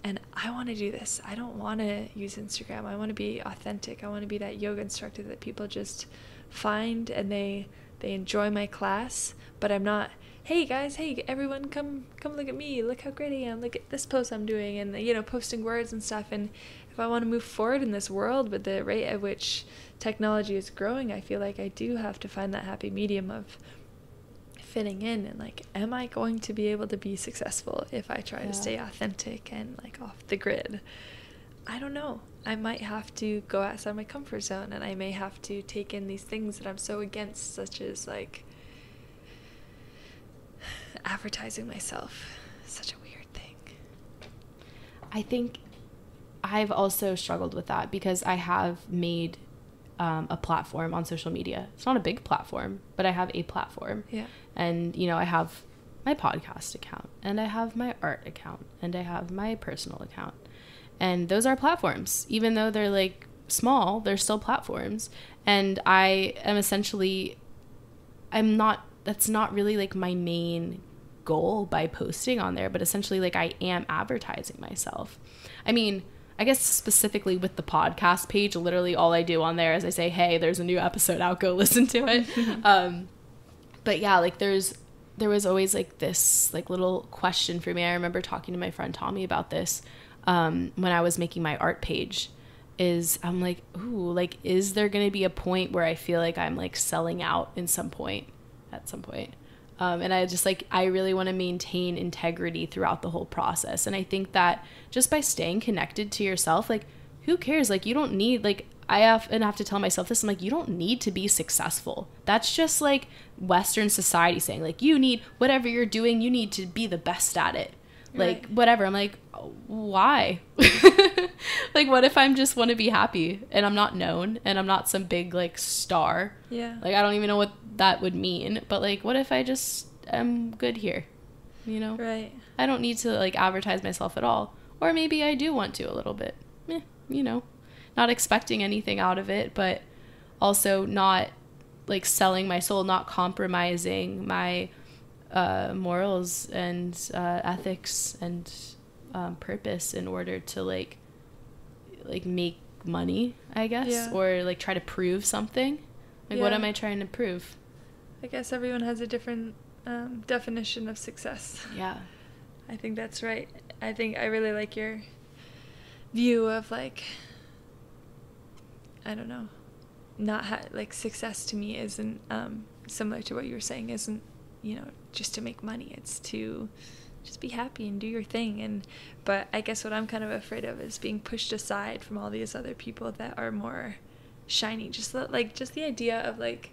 And I want to do this. I don't want to use Instagram. I want to be authentic. I want to be that yoga instructor that people just find and they enjoy my class. But I'm not, hey guys, hey everyone, come look at me. Look how great I am. Look at this post I'm doing, and you know, posting words and stuff. And if I want to move forward in this world with the rate at which technology is growing, I feel like I do have to find that happy medium of fitting in, and like, am I going to be able to be successful if I try to stay authentic and like off the grid? I don't know. I might have to go outside my comfort zone, and I may have to take in these things that I'm so against, such as like advertising myself. Such a weird thing. I think I've also struggled with that because I have made a platform on social media. It's not a big platform, but I have a platform. Yeah. And, you know, I have my podcast account, and I have my art account, and I have my personal account. And those are platforms. Even though they're like small, they're still platforms. And I am essentially, that's not really like my main goal by posting on there, but essentially like I am advertising myself. I mean, I guess specifically with the podcast page, literally all I do on there is I say, hey, there's a new episode out, go listen to it. But yeah, like there was always like this like little question for me. I remember talking to my friend Tommy about this when I was making my art page. I'm like, ooh, like, is there going to be a point where I feel like I'm like selling out at some point? And I just like, I really want to maintain integrity throughout the whole process. And I think that just by staying connected to yourself, like, who cares? Like, you don't need, like, I often have to tell myself this. I'm like, you don't need to be successful. That's just like Western society saying, like, you need, whatever you're doing, you need to be the best at it. Like, right. Whatever. I'm like, why? Like, what if I'm just want to be happy and I'm not known and I'm not some big like star? Yeah. Like, I don't even know what that would mean. But like, what if I just am good here? You know? Right. I don't need to like advertise myself at all. Or maybe I do want to a little bit. You know, not expecting anything out of it, but also not like selling my soul, not compromising my morals and ethics and purpose in order to like make money, I guess. Yeah. Or like try to prove something. Like, what am I trying to prove? I guess everyone has a different definition of success. Yeah, I think that's right. I think I really like your view of like, I don't know, like success to me isn't similar to what you were saying, isn't, you know, just to make money. It's to just be happy and do your thing. But I guess what I'm kind of afraid of is being pushed aside from all these other people that are more shiny. Just the idea of like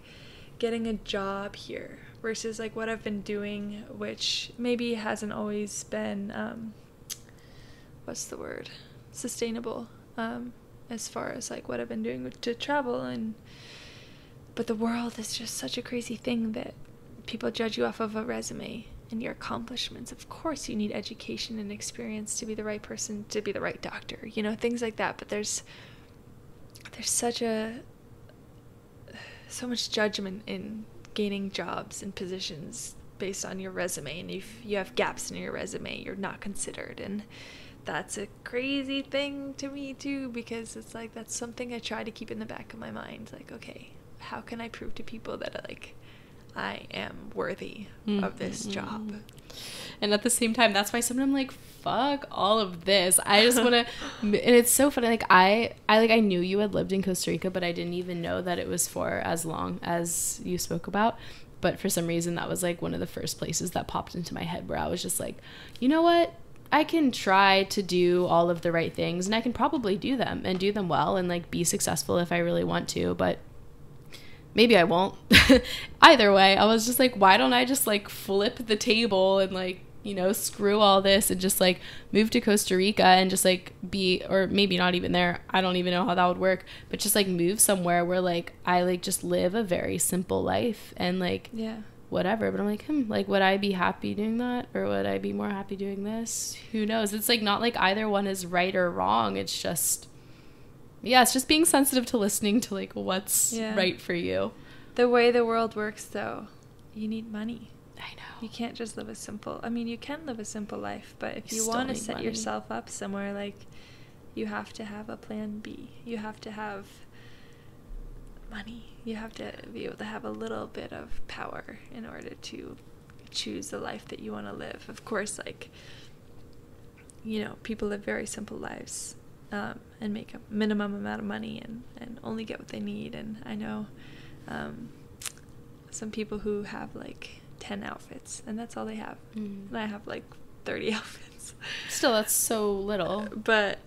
getting a job here versus like what I've been doing, which maybe hasn't always been what's the word, sustainable, as far as like what I've been doing to travel. But the world is just such a crazy thing that people judge you off of a resume and your accomplishments. Of course you need education and experience to be the right person, to be the right doctor, you know, things like that. But there's so much judgment in gaining jobs and positions based on your resume, and if you have gaps in your resume, you're not considered. And that's a crazy thing to me too, because it's like, that's something I try to keep in the back of my mind. Like, okay, how can I prove to people that like I am worthy of this job? And at the same time, that's why sometimes I'm like, fuck all of this. I just want to, and it's so funny. Like I knew you had lived in Costa Rica, but I didn't even know that it was for as long as you spoke about. But for some reason, that was like one of the first places that popped into my head where I was just like, you know what? I can try to do all of the right things, and I can probably do them and do them well and like be successful if I really want to, but maybe I won't. Either way, I was just like, why don't I just like flip the table and like you know, screw all this and just like move to Costa Rica and just like be, or maybe not even there, I don't even know how that would work, but just like move somewhere where like I like just live a very simple life and like whatever. But I'm like, like would I be happy doing that, or would I be more happy doing this? Who knows? It's like not like either one is right or wrong. It's just, it's just being sensitive to listening to like what's right for you. The way the world works though, you need money. I know. You can't just live a simple, I mean, you can live a simple life, but if you want to set yourself up somewhere, like, you have to have a plan B. You have to have money. You have to be able to have a little bit of power in order to choose the life that you want to live. Of course, like, you know, people live very simple lives and make a minimum amount of money and only get what they need. And I know some people who have like 10 outfits and that's all they have. And I have like 30 outfits. Still, that's so little. But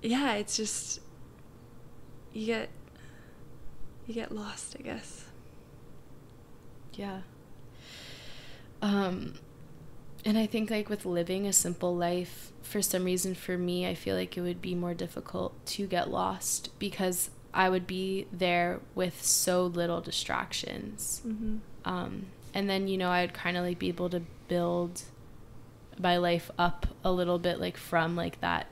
yeah, it's just you get lost, I guess. Yeah. And I think like with living a simple life, for some reason for me, I feel like it would be more difficult to get lost because I would be there with so little distractions. And then, you know, I'd kind of like be able to build my life up a little bit like from like that,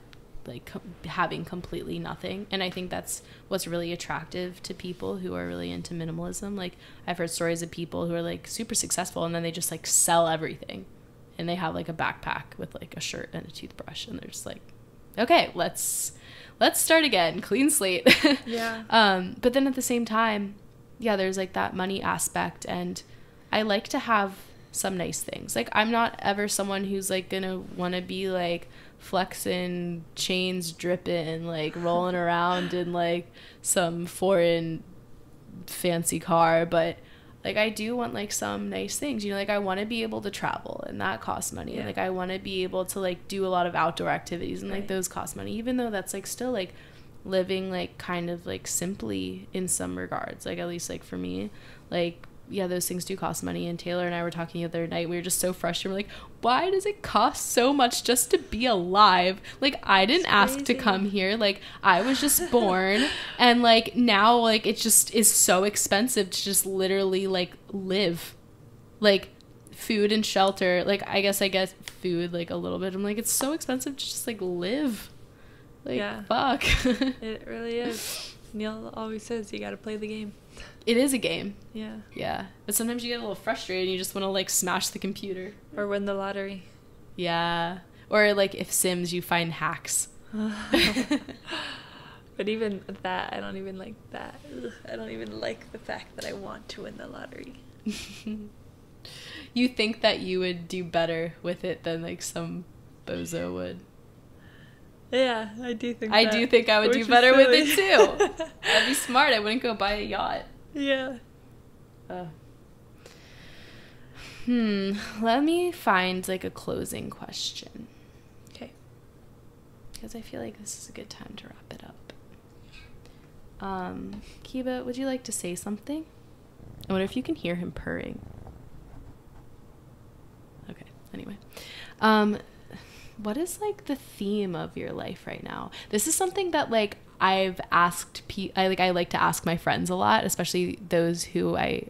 like having completely nothing. And I think that's what's really attractive to people who are really into minimalism. Like I've heard stories of people who are like super successful and then they just like sell everything and they have like a backpack with like a shirt and a toothbrush and they're just like, okay, let's start again, clean slate. But then at the same time, there's like that money aspect, and I like to have some nice things. Like I'm not ever someone who's like gonna want to be like flexing, chains dripping, like rolling around in like some foreign fancy car, but like I do want like some nice things, you know, like I want to be able to travel and that costs money. And like I want to be able to like do a lot of outdoor activities and like those cost money, even though that's like still like living like kind of like simply in some regards, like at least like for me, like those things do cost money. And Taylor and I were talking the other night, we were just so frustrated, we're like, why does it cost so much just to be alive? Like I didn't ask to come here, like I was just born and like now like it just is so expensive to just literally like live, like food and shelter. Like I guess food like a little bit, I'm like it's so expensive to just like live, like fuck. It really is. Neil always says you gotta play the game. It is a game. Yeah. But sometimes you get a little frustrated and you just want to like smash the computer. Or win the lottery. Yeah. Or like if Sims, you find hacks. But even that, I don't even like that. Ugh, I don't even like the fact that I want to win the lottery. You think that you would do better with it than like some bozo would. Yeah, I do think I do think I would do better with it too. I'd be smart. I wouldn't go buy a yacht. Yeah. Let me find like a closing question. Okay. Because I feel like this is a good time to wrap it up. Kiba, would you like to say something? I wonder if you can hear him purring. Okay, anyway. What is like the theme of your life right now? This is something that like I've asked I like to ask my friends a lot, especially those whom I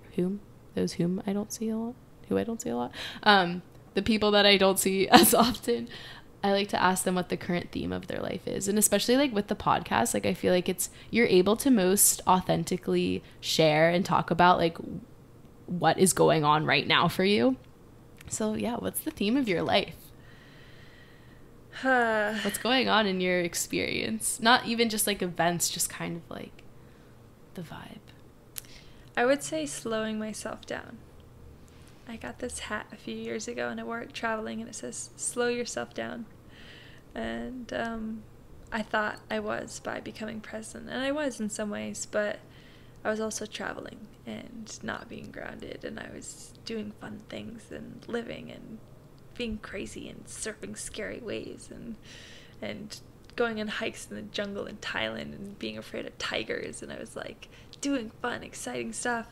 don't see a lot. The people that I don't see as often. I like to ask them what the current theme of their life is. And especially like with the podcast, like I feel like you're able to most authentically share and talk about like what is going on right now for you. So what's the theme of your life? What's going on in your experience? Not even just like events, just kind of like the vibe. I would say slowing myself down. I got this hat a few years ago and I wore it traveling and it says slow yourself down. And I thought I was by becoming present, and I was in some ways, but I was also traveling and not being grounded, and I was doing fun things and living and being crazy and surfing scary waves and going on hikes in the jungle in Thailand and being afraid of tigers, and I was like doing fun, exciting stuff,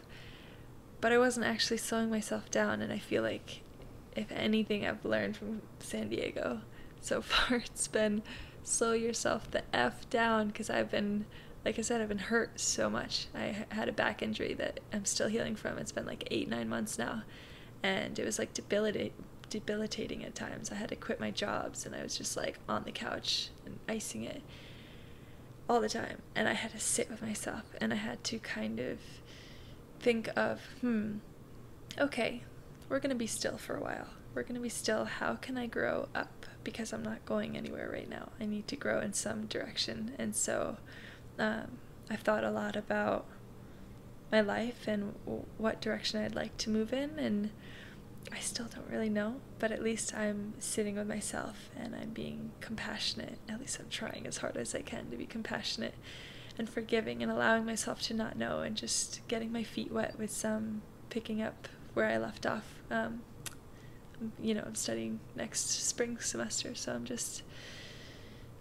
but I wasn't actually slowing myself down. And I feel like if anything I've learned from San Diego so far, it's been slow yourself the F down, because I've been, like I said, I've been hurt so much. I had a back injury that I'm still healing from. It's been like 8-9 months now, and it was like debilitating at times. I had to quit my jobs, and I was just like on the couch and icing it all the time, and I had to sit with myself, and I had to kind of think of, okay, we're gonna be still for a while. We're gonna be still. How can I grow up? Because I'm not going anywhere right now. I need to grow in some direction. And so I've thought a lot about my life and what direction I'd like to move in, and I still don't really know, but at least I'm sitting with myself and I'm being compassionate. At least I'm trying as hard as I can to be compassionate and forgiving, and allowing myself to not know, and just getting my feet wet with some picking up where I left off. You know, I'm studying next spring semester, so I'm just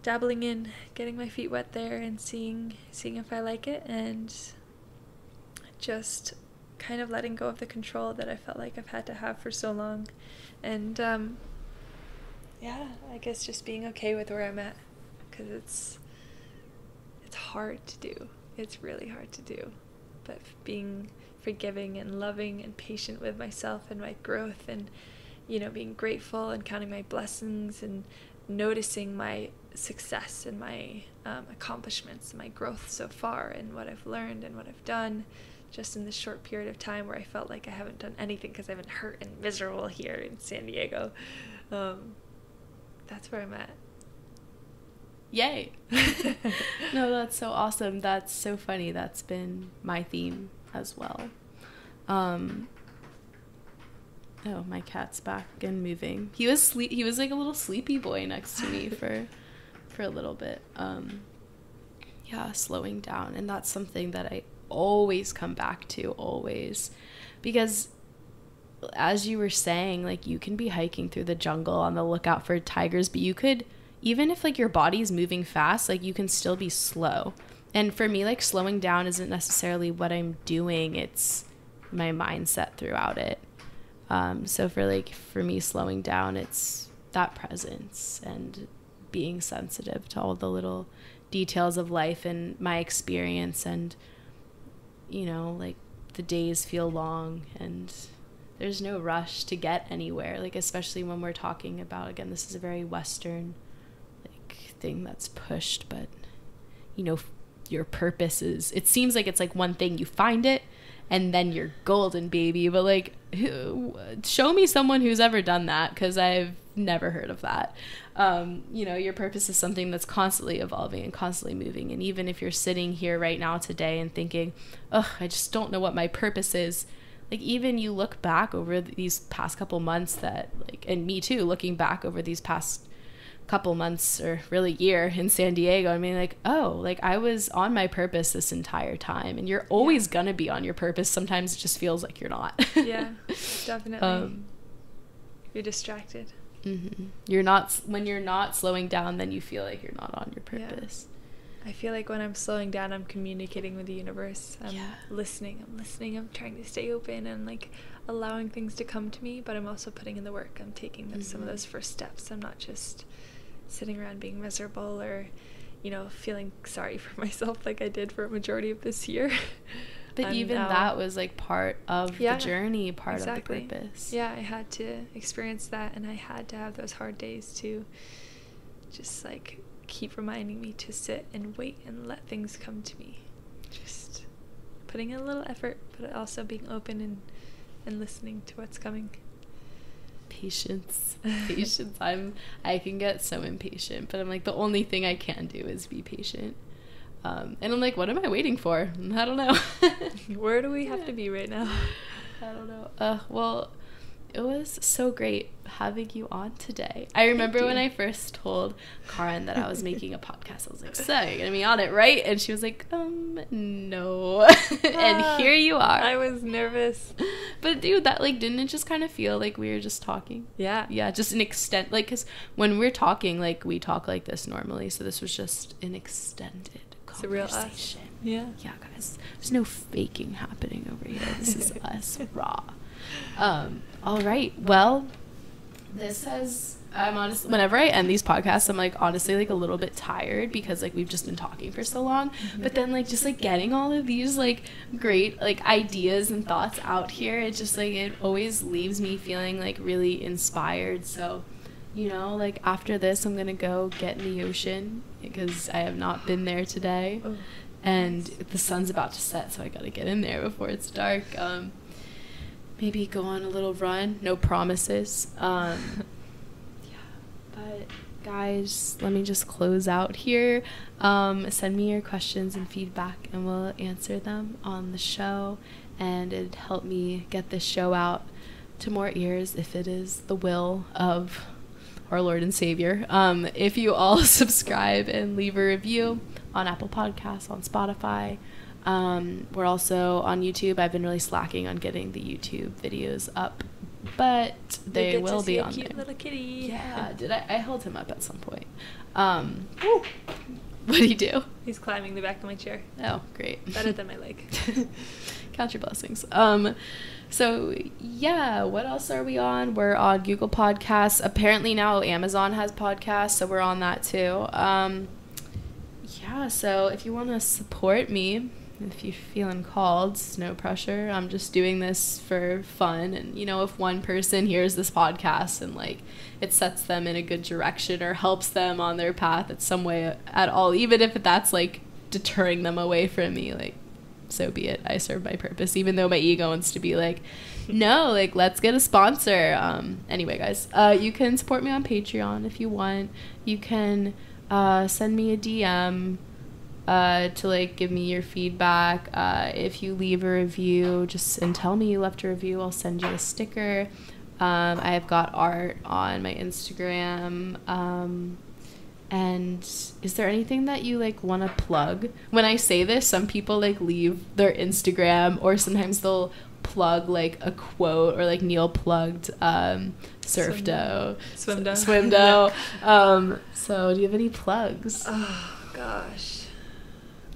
dabbling in, getting my feet wet there, and seeing if I like it, and just kind of letting go of the control that I felt like I've had to have for so long. And yeah, I guess just being okay with where I'm at, because it's hard to do. It's really hard to do, but being forgiving and loving and patient with myself and my growth, and, you know, being grateful and counting my blessings and noticing my success and my accomplishments, my growth so far, and what I've learned and what I've done just in this short period of time where I felt like I haven't done anything because I've been hurt and miserable here in San Diego. That's where I'm at. Yay. No, that's so awesome. That's so funny. That's been my theme as well. Oh, my cat's back and moving. He was like a little sleepy boy next to me for a little bit. Yeah, slowing down, and that's something that I always come back to, always, because as you were saying, like, you can be hiking through the jungle on the lookout for tigers, but you could, even if like your body's moving fast, like, you can still be slow. And for me, like, slowing down isn't necessarily what I'm doing, it's my mindset throughout it. So for me, slowing down, it's that presence and being sensitive to all the little details of life and my experience. And, you know, like, the days feel long and there's no rush to get anywhere. Like, especially when we're talking about, again, this is a very Western, like, thing that's pushed, but, you know, your purpose is, it seems like it's like one thing, you find it and then you're golden, baby. But like, show me someone who's ever done that, because I've never heard of that. You know, your purpose is something that's constantly evolving and constantly moving. And even if you're sitting here right now today and thinking, ugh, I just don't know what my purpose is, like, even you look back over these past couple months that, like, and me too, looking back over these past couple months, or really year in San Diego, I mean, like, oh, like, I was on my purpose this entire time. And you're always gonna be on your purpose. Sometimes it just feels like you're not. Yeah, definitely. You're distracted. Mm-hmm. When you're not slowing down, then you feel like you're not on your purpose. I feel like when I'm slowing down, I'm communicating with the universe. I'm listening. I'm trying to stay open and, like, allowing things to come to me, but I'm also putting in the work. I'm taking some of those first steps. I'm not just sitting around being miserable, or, you know, feeling sorry for myself like I did for a majority of this year. But even that was, like, part of the journey, part of the purpose. Yeah, I had to experience that, and I had to have those hard days to just, like, keep reminding me to sit and wait and let things come to me. Just putting in a little effort, but also being open and listening to what's coming. Patience. I can get so impatient, but I'm like, the only thing I can do is be patient. And I'm like, what am I waiting for? I don't know. Where do we have to be right now? I don't know. Well, it was so great having you on today. I remember when I first told Kärin that I was making a podcast, I was like, so you're going to be on it, right? And she was like, no. And here you are. I was nervous. But dude, that, like, didn't it just kind of feel like we were just talking? Yeah. Yeah, just an extent, like, because when we're talking, like, we talk like this normally, so this was just an extended conversation. Real us. Yeah. Yeah, guys. There's no faking happening over here. This is us raw. All right. Well, I'm honestly, whenever I end these podcasts, I'm like honestly like a little bit tired because like we've just been talking for so long. But then like just like getting all of these like great like ideas and thoughts out here, it just like it always leaves me feeling like really inspired. So, you know, like after this, I'm gonna go get in the ocean because I have not been there today, and the sun's about to set, so I gotta get in there before it's dark. Maybe go on a little run. No promises. Yeah, but guys, let me just close out here. Send me your questions and feedback, and we'll answer them on the show. And it'd help me get this show out to more ears if it is the will of our Lord and Savior. If you all subscribe and leave a review on Apple Podcasts, on Spotify. We're also on YouTube. I've been really slacking on getting the YouTube videos up, but they will be on there. Little kitty. Yeah, I held him up at some point. What did he do? He's climbing the back of my chair. Oh, great. Better than my leg. Count your blessings. So yeah, what else are we on? We're on Google Podcasts. Apparently now Amazon has podcasts, so we're on that too. Yeah, so if you want to support me, if you're feeling called, it's no pressure. I'm just doing this for fun. And, you know, if one person hears this podcast and, like, it sets them in a good direction or helps them on their path in some way at all, even if that's, like, deterring them away from me, like, so be it. I serve my purpose, even though my ego wants to be like, no, like, let's get a sponsor. Anyway, guys, you can support me on Patreon if you want. You can send me a DM to like give me your feedback. If you leave a review, and tell me you left a review, I'll send you a sticker. I have got art on my Instagram. And is there anything that you like want to plug? When I say this, some people like leave their Instagram, or sometimes they'll plug like a quote, or like Neil plugged Surf Dough. Swim Dough. So do you have any plugs? Oh gosh.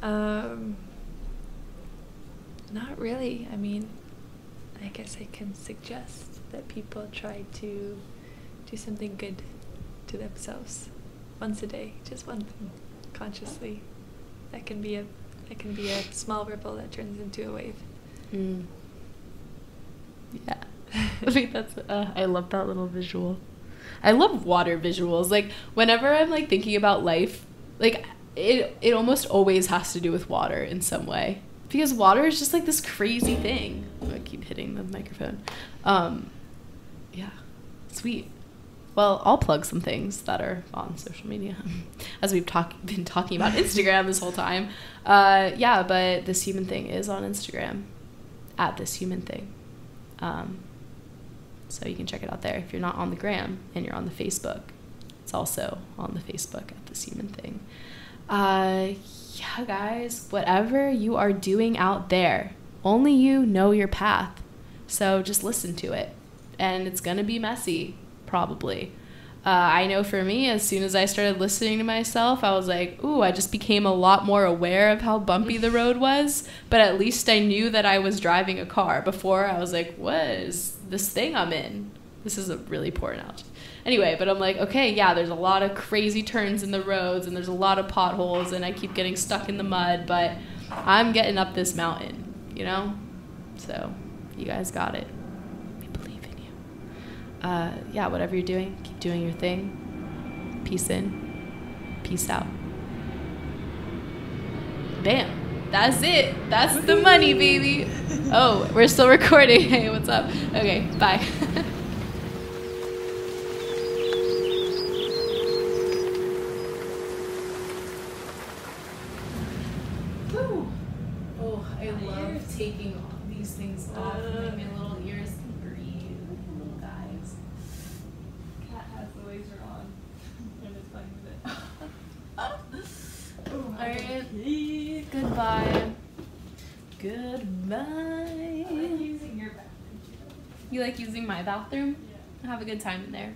Not really. I mean, I guess I can suggest that people try to do something good to themselves once a day, just one thing, consciously. That can be a small ripple that turns into a wave. Yeah. I think that's I love that little visual. I love water visuals. Like whenever I'm like thinking about life, like it almost always has to do with water in some way, because water is just like this crazy thing. Oh, I keep hitting the microphone. Yeah, sweet. Well, I'll plug some things that are on social media, as we've been talking about Instagram this whole time. Yeah, but This Human Thing is on Instagram, at This Human Thing. So you can check it out there. If you're not on the gram and you're on the Facebook, it's also on the Facebook at This Human Thing. Yeah, guys, whatever you are doing out there, only you know your path. So just listen to it. And it's going to be messy, probably. I know for me, as soon as I started listening to myself, I was like, ooh, I just became a lot more aware of how bumpy the road was. But at least I knew that I was driving a car. Before, I was like, what is this thing I'm in? This is a really poor analogy. Anyway, but I'm like, okay, yeah, there's a lot of crazy turns in the roads, and there's a lot of potholes, and I keep getting stuck in the mud, but I'm getting up this mountain, you know? So you guys got it. We believe in you. Yeah, whatever you're doing, keep doing your thing. Peace in, peace out. Bam. That's it. That's the money, baby. Oh, we're still recording. Hey, what's up? Okay, bye. Oh, I love taking these things off and my little ears can breathe. Little guys. Cat has the laser on and is playing with it. Alright. Goodbye. Goodbye. I like using your bathroom. You like using my bathroom? Yeah. Have a good time in there.